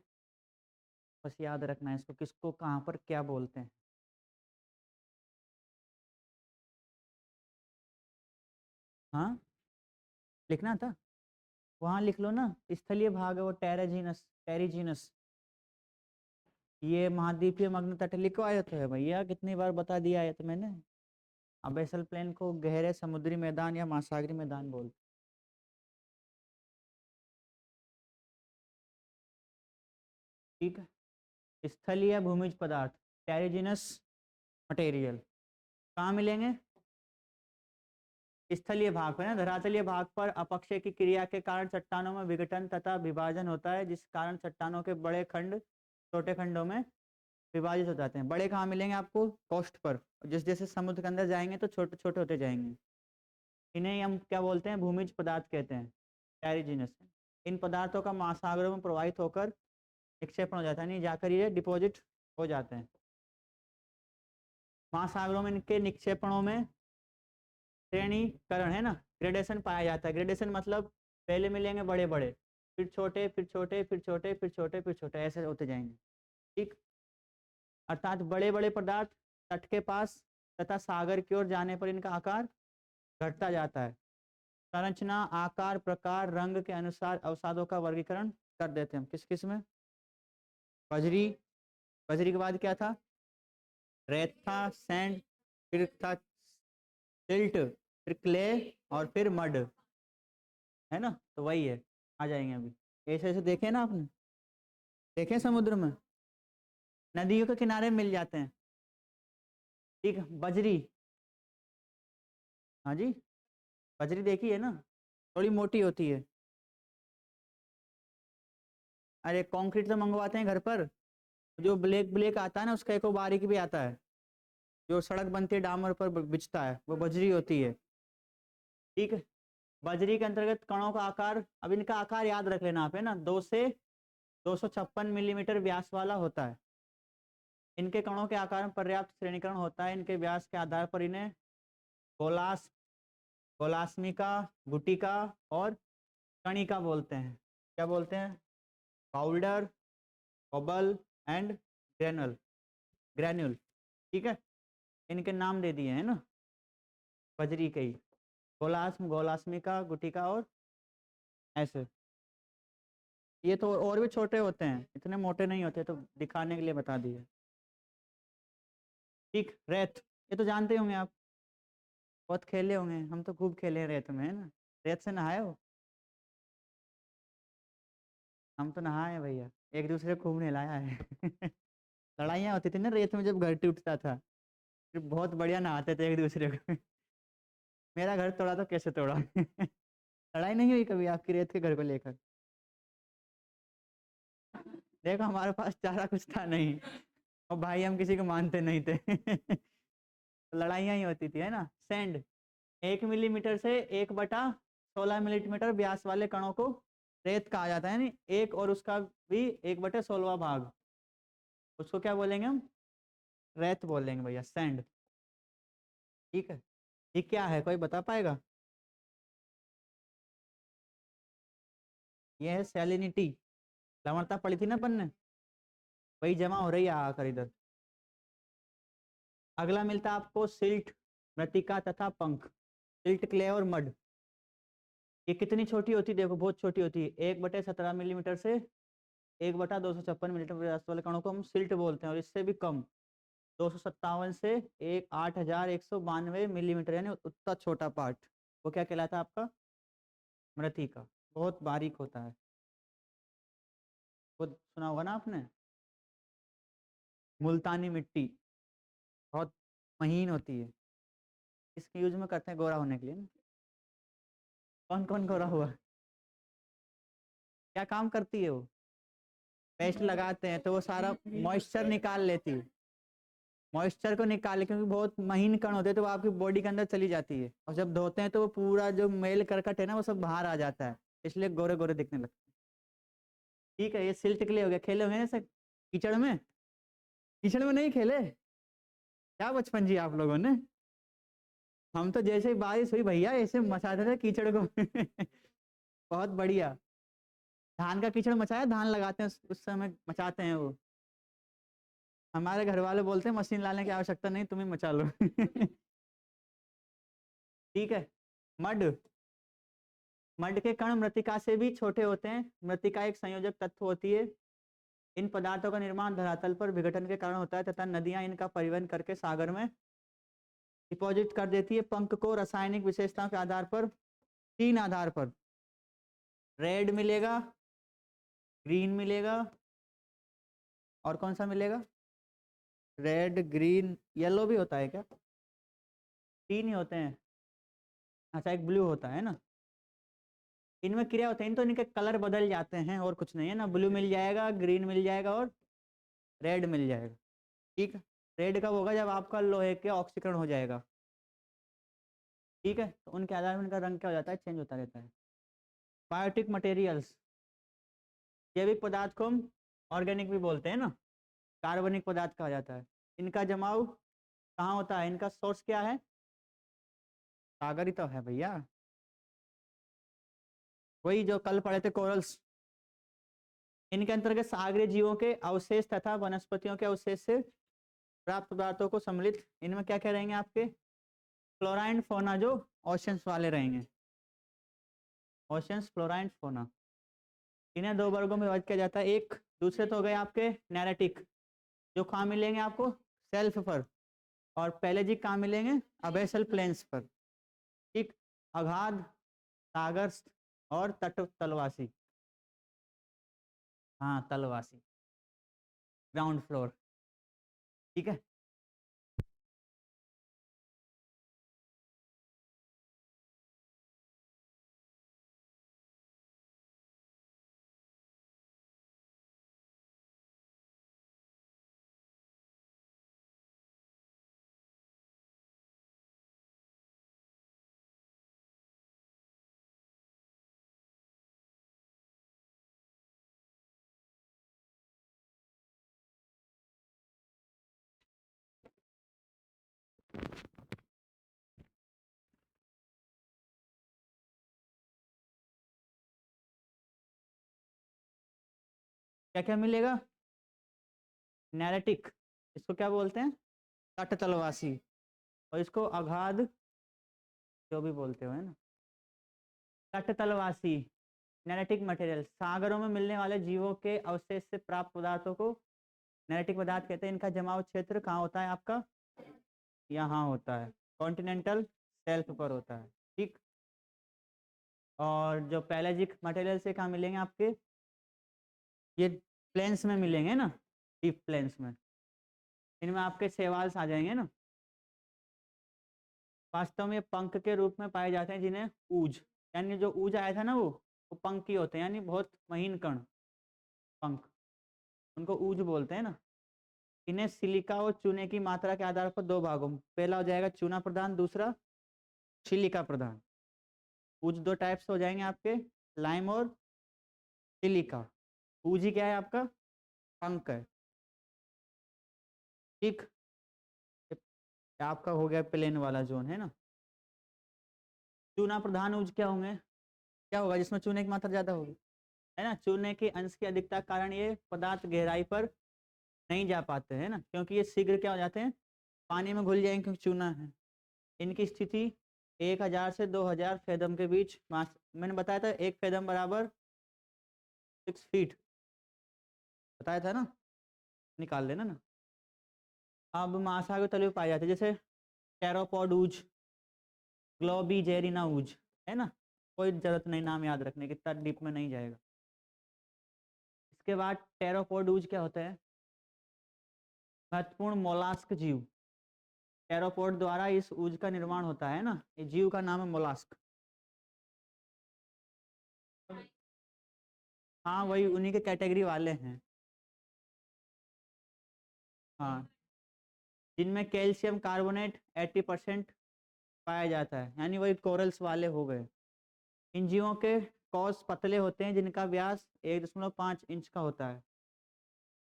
बस याद रखना है इसको, किसको कहाँ पर क्या बोलते हैं। हाँ, लिखना था, वहाँ लिख लो ना, स्थलीय भाग है वो टेराजीनस, टेरिजीनस। ये महाद्वीपीय मग्न तट लिखवाया तो है भैया, कितनी बार बता दिया है तो मैंने। अबैसल प्लेन को गहरे समुद्री मैदान या महासागरी मैदान बोलते, ठीक है। स्थलीय भूमिज पदार्थ, टेरिजिनस मटेरियल कहाँ मिलेंगे, स्थलीय भाग पर ना, धरातलीय भाग पर अपक्षय की क्रिया के कारण चट्टानों में विघटन तथा विभाजन होता है, जिस कारण चट्टानों के बड़े खंड छोटे खंडों में विभाजित हो जाते हैं। बड़े कहाँ मिलेंगे आपको, कोस्ट पर, जिस जैसे समुद्र के अंदर जाएंगे तो छोटे छोटे होते जाएंगे, इन्हें हम क्या बोलते हैं, भूमिज पदार्थ कहते हैं, टेरिजिनस। इन पदार्थों का महासागरों में प्रवाहित होकर निक्षेपण हो जाता है, नहीं जाकर ये डिपॉजिट हो जाते हैं महासागरों में। इनके निक्षेपणों में श्रेणीकरण है ना, ग्रेडेशन पाया जाता है। ग्रेडेशन मतलब पहले मिलेंगे बड़े बड़े, फिर छोटे, फिर छोटे, फिर छोटे, फिर छोटे, फिर छोटे, ऐसे होते जाएंगे, ठीक। अर्थात बड़े बड़े पदार्थ तट के पास तथा सागर की ओर जाने पर इनका आकार घटता जाता है। संरचना, आकार, प्रकार, रंग के अनुसार अवसादों का वर्गीकरण कर देते हैं हम, किस किस में, बजरी, बजरी के बाद क्या था, रेत था, सैंड, फिर था सिल्ट, फिर क्ले, और फिर मड, है ना, तो वही है, आ जाएंगे अभी। ऐसे ऐसे देखे ना आपने, देखे समुद्र में, नदियों के किनारे मिल जाते हैं, ठीक है। बजरी, हाँ जी, बजरी देखी है ना, थोड़ी मोटी होती है। अरे कंक्रीट तो मंगवाते हैं घर पर, जो ब्लैक ब्लैक आता है ना, उसका एक बारीक भी आता है, जो सड़क बनती है डामर पर बिछता है, वो बजरी होती है, ठीक है। बजरी के अंतर्गत कणों का आकार, अब इनका आकार याद रख लेना आप, है ना, 2 से 256 मिलीमीटर व्यास वाला होता है। इनके कणों के आकार में पर्याप्त श्रेणीकरण होता है, इनके व्यास के आधार पर इन्हें गोलास, गोलास्मिका, गुटिका और कणिका बोलते हैं। क्या बोलते हैं, पाउडर, ओबल एंड ग्रेनुल, ग्रेन्यूल, ठीक है। इनके नाम दे दिए हैं ना, बजरी के ही, गोलास्म, गोलास्मिका, गुटिका और ऐसे। ये तो और भी छोटे होते हैं, इतने मोटे नहीं होते, तो दिखाने के लिए बता दिए, ठीक। रेत, ये तो जानते होंगे आप, बहुत खेले होंगे, हम तो खूब खेले हैं रेत में, है ना, रेत से नहाए हो, हम तो नहाए हैं भैया, एक दूसरे को खूब नहलाया है लड़ाइयाँ होती थी ना रेत में जब घर टूटता था, फिर बहुत बढ़िया नहाते थे एक दूसरे को मेरा घर तोड़ा तो कैसे तोड़ा लड़ाई नहीं हुई कभी आपकी रेत के घर को लेकर, देखो हमारे पास चारा कुछ था नहीं, और भाई हम किसी को मानते नहीं थे लड़ाइयाँ ही होती थी, है ना। सैंड, 1 मिलीमीटर से 1/16 मिलीमीटर व्यास वाले कणों को रेत कहा जाता है, नहीं एक, और उसका भी 1/16 भाग, उसको क्या बोलेंगे हम? रेत बोलेंगे भैया, सैंड। ठीक है, ये क्या है, कोई बता पाएगा? ये है सैलिनिटी, लवणता पड़ी थी ना अपन ने, वही जमा हो रही है आकर इधर। अगला मिलता है आपको सिल्ट, मृतिका तथा पंख। सिल्ट, क्ले और मड। ये कितनी छोटी होती है, देखो बहुत छोटी होती है, 1/17 मिलीमीटर से 1/256 मिलीमीटर व्यास वाले कणों को हम सिल्ट बोलते हैं, और इससे भी कम 257 से 8192 मिलीमीटर, यानी उतना छोटा पार्ट, वो क्या कहलाता है आपका? मृतिका। बहुत बारीक होता है, वो सुना होगा ना आपने। मुल्तानी मिट्टी बहुत महीन होती है, इसकी यूज में करते हैं गोरा होने के लिए ना। कौन कौन गोरा हुआ? क्या काम करती है वो? पेस्ट लगाते हैं तो वो सारा मॉइस्चर निकाल लेती है, मॉइस्चर को निकाले, क्योंकि बहुत महीन कण होते हैं तो वो आपकी बॉडी के अंदर चली जाती है, और जब धोते हैं तो वो पूरा जो मेल करकट है ना वो सब बाहर आ जाता है, इसलिए गोरे गोरे दिखने लगते हैं। ठीक है, ये सिल्ट के लिए हो गया। खेले होंगे ऐसे कीचड़ में? कीचड़ में नहीं खेले? क्या बचपन जी आप लोगों ने। हम तो जैसे ही बारिश हुई भैया ऐसे मचाते थे कीचड़ को बहुत बढ़िया। धान का कीचड़ मचाया, धान लगाते हैं उस समय मचाते हैं वो। हमारे घर वाले बोलते हैं मशीन लाने की आवश्यकता नहीं, तुम ही मचा लो ठीक है। मड, मड के कण मृतिका से भी छोटे होते हैं। मृतिका एक संयोजक तत्व होती है। इन पदार्थों का निर्माण धरातल पर विघटन के कारण होता है तथा नदियां इनका परिवहन करके सागर में डिपॉजिट कर देती है। पंख को रासायनिक विशेषताओं के आधार पर, 3 आधार पर, रेड मिलेगा, ग्रीन मिलेगा, और कौन सा मिलेगा? रेड, ग्रीन, येलो भी होता है क्या? 3 ही होते हैं। अच्छा, एक ब्लू होता है ना। इनमें क्रिया होते हैं, इन तो इनके कलर बदल जाते हैं और कुछ नहीं है ना। ब्लू मिल जाएगा, ग्रीन मिल जाएगा और रेड मिल जाएगा। ठीक है, रेड कब होगा? जब आपका लोहे के ऑक्सीकरण हो जाएगा। ठीक है, तो उनके आधार पर इनका रंग क्या हो जाता है? चेंज होता रहता है। बायोटिक मटेरियल्स, जैविक पदार्थ को हम ऑर्गेनिक भी बोलते हैं ना, कार्बनिक पदार्थ कहा जाता है। इनका जमाव कहाँ होता है? इनका सोर्स क्या है? सागर ही तो है भैया, वही जो कल पढ़े थे, कोरल्स। इनके अंतर्गत सागरीय जीवों के अवशेष तथा वनस्पतियों के अवशेष से प्राप्त पदार्थों को सम्मिलित, इनमें क्या क्या रहेंगे आपके? फ्लोराइन फोना, जो ओशंस वाले रहेंगे, ओशंस, फ्लोराइन, फोना। इन्हें 2 वर्गों में विभाजित किया जाता है। एक दूसरे तो हो गए आपके नैरेटिक, जो कहाँ मिलेंगे आपको? सेल्फ पर। और पेलेजिक कहाँ मिलेंगे? अबेसल प्लेन्स पर। ठीक, अगाध, सागरस्थ और तट तलवासी। हाँ, तलवासी, ग्राउंड फ्लोर। ठीक है, क्या क्या मिलेगा? नैरेटिक, इसको क्या बोलते हैं? तट तलवासी। और इसको अगाध, जो भी बोलते हो, है ना। तट तलवासी, नैरेटिक मटेरियल, सागरों में मिलने वाले जीवों के अवशेष से प्राप्त पदार्थों को नैरेटिक पदार्थ कहते हैं। इनका जमाव क्षेत्र कहाँ होता है आपका? यहाँ होता है, कॉन्टिनेंटल शेल्फ पर होता है। ठीक, और जो पैलेजिक मटेरियल से कहाँ मिलेंगे आपके? ये प्लेन्स में मिलेंगे ना, डीप प्लेन्स में। इनमें आपके शैवाल्स आ जाएंगे ना। वास्तव में पंख के रूप में पाए जाते हैं, जिन्हें ऊज, यानी जो ऊज आया था ना वो पंख ही होते हैं, यानी बहुत महीन कण पंख, उनको ऊज बोलते हैं ना। इन्हें सिलिका और चूने की मात्रा के आधार पर 2 भागों में, पहला हो जाएगा चूना प्रधान, दूसरा सिलिका प्रधान। ऊज 2 टाइप्स हो जाएंगे आपके, लाइम और सिलिका। ऊज ही क्या है आपका? पंख है। ठीक, आपका हो गया प्लेन वाला जोन है ना। चूना प्रधान उज क्या होंगे, क्या होगा जिसमें चूने की मात्रा ज्यादा होगी, है ना। चूने के अंश की अधिकता के कारण ये पदार्थ गहराई पर नहीं जा पाते हैं ना, क्योंकि ये शीघ्र क्या हो जाते हैं, पानी में घुल जाएंगे क्योंकि चूना है। इनकी स्थिति 1000 से 2000 फेदम के बीच मैंने बताया था, 1 फेदम बराबर 6 फीट बताया था ना, निकाल लेना ना। अब महासागर तले पाए जाते हैं, जैसे टेरोपॉड ऊज, ग्लोबीजेरिना ऊज, है ना। कोई जरूरत नहीं नाम याद रखने की, इतना डीप में नहीं जाएगा। इसके बाद टेरोपॉड ऊज क्या होता है, महत्वपूर्ण मोलास्क जीव। टेरोपॉड द्वारा इस ऊज का निर्माण होता है ना, ये जीव का नाम है मोलास्क। हाँ वही उन्हीं के कैटेगरी वाले हैं। हाँ, जिनमें कैल्शियम कार्बोनेट 80% पाया जाता है, यानी वही कोरल्स वाले हो गए। इन जीवों के कॉस पतले होते हैं, जिनका व्यास 1.5 इंच का होता है।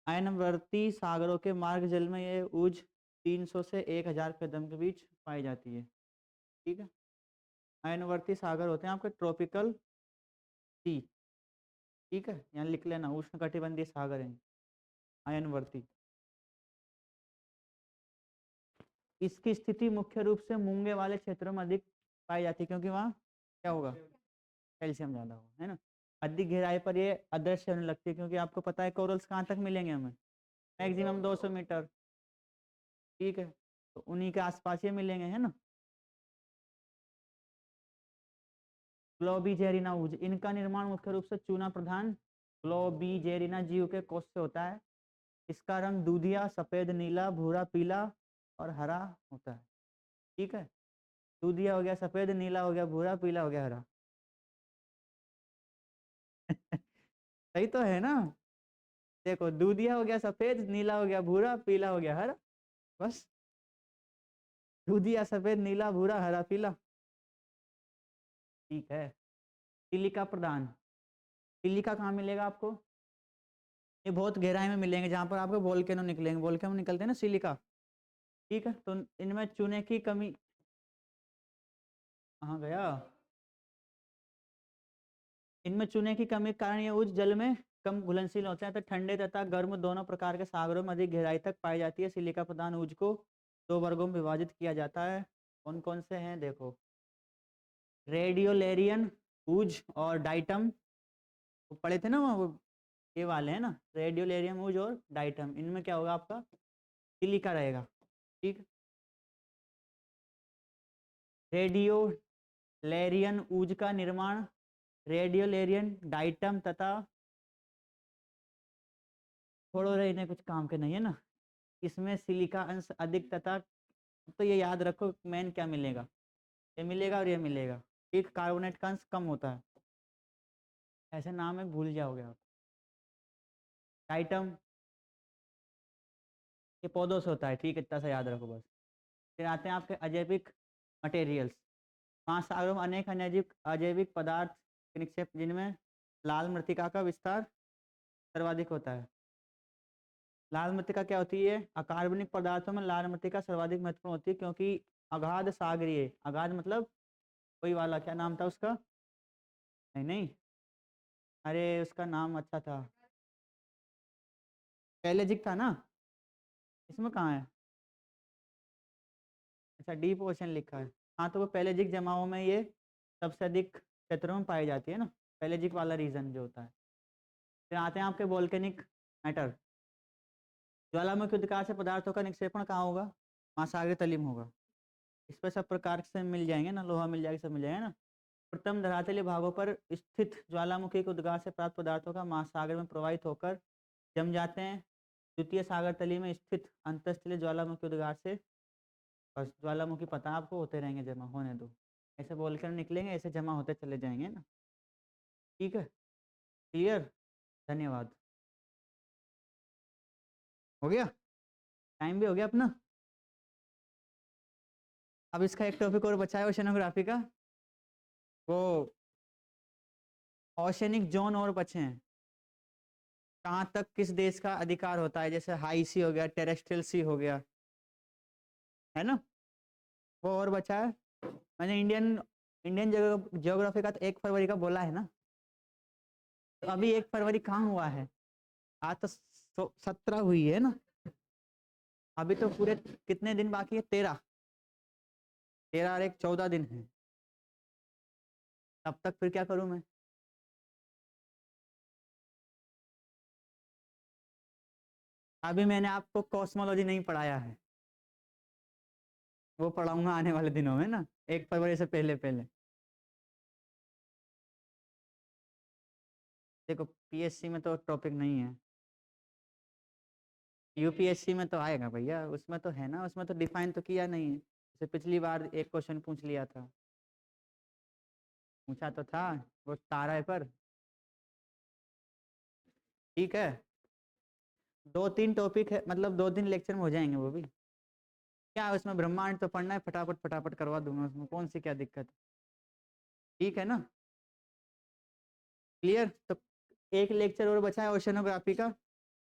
आयनवर्ती सागरों के मार्ग जल में ये ऊज 300 से 1000 कदम के बीच पाई जाती है। ठीक है, आयनवर्ती सागर होते हैं आपके ट्रॉपिकल सी। ठीक है, यहाँ लिख लेना, उष्णकटिबंधीय सागर हैं आयनवर्ती। इसकी स्थिति मुख्य रूप से मूंगे वाले क्षेत्रों में अधिक पाई जाती है, क्योंकि वहाँ क्या होगा, कैल्शियम ज़्यादा होगा, है ना। अधिक गहराई पर ये अदृश्य होने लगती है, क्योंकि आपको पता है कोरल्स कहाँ तक मिलेंगे हमें, मैक्सिमम 200 मीटर। ठीक है, तो उन्हीं के आसपास ये मिलेंगे, है ना। ग्लोबीजेरिना ऊज, इनका निर्माण मुख्य रूप से चूना प्रधान ग्लोबीजेरिना जीव के कोष से होता है। इसका रंग दूधिया, सफेद, नीला, भूरा, पीला और हरा होता है। ठीक है, दूधिया हो गया, सफेद, नीला हो गया, भूरा, पीला हो गया, हरा। सही तो है ना। देखो, दूधिया हो गया, सफेद, नीला हो गया, भूरा, पीला हो गया, हरा। बस, दूधिया, सफेद, नीला, भूरा, हरा, पीला। ठीक है, सिलिका प्रदान। सिलिका कहाँ मिलेगा आपको, ये बहुत गहराई में मिलेंगे, जहाँ पर आपको वोल्केनो निकलेंगे, वोल्केनो निकलते हैं ना सिलिका। ठीक है, तो इनमें चूने की कमी, कहाँ गया, इनमें चूने की कमी के कारण ये उच्च जल में कम घुलनशील होते हैं, तो ठंडे तथा गर्म दोनों प्रकार के सागरों में अधिक गहराई तक पाई जाती है। सिलिका प्रधान ऊज को 2 वर्गों में विभाजित किया जाता है। कौन कौन से हैं देखो, रेडियोलेरियन ऊज और डाइटम, वो पढ़े थे ना वो, ये वाले हैं ना, रेडियोलेरियम ऊज और डाइटम। इनमें क्या होगा आपका, सिलिका रहेगा। ठीक, रेडियोलेरियन ऊज का निर्माण रेडियोलेरियन डाइटम तथा, छोड़ो रहे, इन्हें कुछ काम के नहीं है ना। इसमें सिलिका अंश अधिक तथा, तो ये याद रखो मेन क्या मिलेगा, ये मिलेगा और ये मिलेगा। एक कार्बोनेट का अंश कम होता है, ऐसे नाम है भूल जाओगे आप। टाइटम ये पौधों से होता है, ठीक है, इतना सा याद रखो बस। फिर आते हैं आपके अजैविक मटेरियल्स। महासागरों में अनेक अनैजिक अजैविक पदार्थ के निक्षेप, जिनमें लाल मृत्तिका का विस्तार सर्वाधिक होता है। लाल मृत्तिका क्या होती है, अकार्बनिक पदार्थों में लाल मृत्तिका सर्वाधिक महत्वपूर्ण होती है, क्योंकि अगाध सागरीय, अगाध मतलब वही वाला, क्या नाम था उसका, नहीं नहीं, अरे उसका नाम अच्छा था, पैलेजिक था ना, इसमें कहाँ है, अच्छा डीप ओशन लिखा है। हाँ, तो वो पैलेजिक जमाओं में ये सबसे अधिक क्षेत्रों में पाई जाती है ना, पैलेजिक वाला रीजन जो होता है। फिर आते हैं आपके वोल्केनिक मैटर। ज्वालामुखी उद्गार से पदार्थों का निक्षेपण कहाँ होगा, महासागरीय तली में होगा। इस पर सब प्रकार से मिल जाएंगे ना, लोहा मिल जाएगा, सब मिल जाएगा ना। प्रथम धरातलीय भागों पर स्थित ज्वालामुखी के उद्गार से प्राप्त पदार्थों का महासागर में प्रवाहित होकर जम जाते हैं। द्वितीय सागर तली में स्थित अंतस्थलीय ज्वालामुखी उद्गार से, बस ज्वालामुखी पता आपको, होते रहेंगे जमा, होने दो, ऐसे बोल कर निकलेंगे, ऐसे जमा होते चले जाएंगे ना। ठीक है, क्लियर, धन्यवाद। हो गया, टाइम भी हो गया अपना। अब इसका एक टॉपिक और बचा है ओशनोग्राफी का, वो ओशनिक जोन और बचे हैं, कहाँ तक किस देश का अधिकार होता है, जैसे हाई सी हो गया, टेरेस्ट्रियल सी हो गया, है ना, वो और बचा है। मैंने इंडियन इंडियन ज्योग्राफी का तो 1 फरवरी का बोला है ना, तो अभी 1 फरवरी कहाँ हुआ है, आज तो 17 हुई है ना, अभी तो पूरे कितने दिन बाकी है, 13, 13 और 1 14 दिन है, तब तक फिर क्या करूं मैं। अभी मैंने आपको कॉस्मोलॉजी नहीं पढ़ाया है, वो पढ़ाऊंगा आने वाले दिनों में ना, 1 फरवरी से पहले पहले। देखो पीएससी में तो टॉपिक नहीं है, यूपीएससी में तो आएगा भैया, उसमें तो है ना, उसमें तो डिफाइन तो किया नहीं है, जैसे पिछली बार एक क्वेश्चन पूछ लिया था, पूछा तो था वो तारा पर। ठीक है, 2-3 टॉपिक है, मतलब 2 दिन लेक्चर में हो जाएंगे वो भी, क्या है उसमें, ब्रह्मांड तो पढ़ना है, फटाफट फटाफट करवा दूंगा, उसमें कौन सी क्या दिक्कत है। ठीक है ना, क्लियर। तो एक लेक्चर और बचा है ओशनोग्राफी का,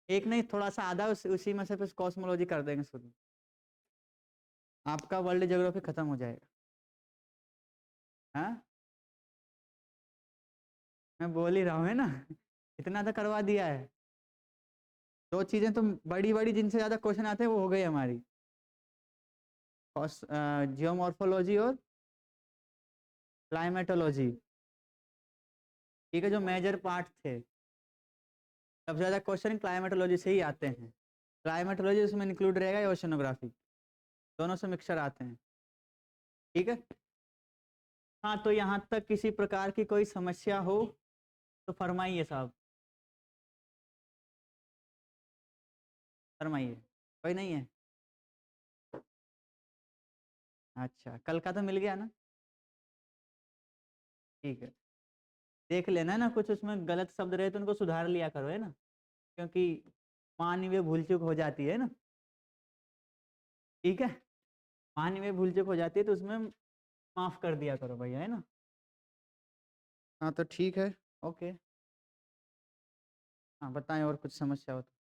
एक नहीं थोड़ा सा आधा, उसी में से फिर कॉस्मोलॉजी कर देंगे शुरू, आपका वर्ल्ड ज्योग्राफी खत्म हो जाएगा। हाँ, मैं बोल ही रहा हूँ है ना, इतना तो करवा दिया है। 2 चीजें तो बड़ी बड़ी जिनसे ज्यादा क्वेश्चन आते हैं वो हो गई हमारी, जियोमॉर्फोलॉजी और क्लाइमेटोलॉजी। ठीक है, जो मेजर पार्ट थे, सबसे ज्यादा क्वेश्चन क्लाइमेटोलॉजी से ही आते हैं, क्लाइमेटोलॉजी उसमें इंक्लूड रहेगा या ओशनोग्राफी, दोनों से मिक्सर आते हैं। ठीक है, हाँ तो यहाँ तक किसी प्रकार की कोई समस्या हो तो फरमाइए साहब, फरमाइए, कोई नहीं है। अच्छा, कल का तो मिल गया ना, ठीक है, देख लेना ना, कुछ उसमें गलत शब्द रहे तो उनको सुधार लिया करो है ना, क्योंकि मानवीय भूल चूक हो जाती है ना। ठीक है, मानवीय भूल चूक हो जाती है तो उसमें माफ कर दिया करो भैया, है ना। हाँ तो ठीक है, ओके। हाँ बताएं और कुछ समस्या हो तो।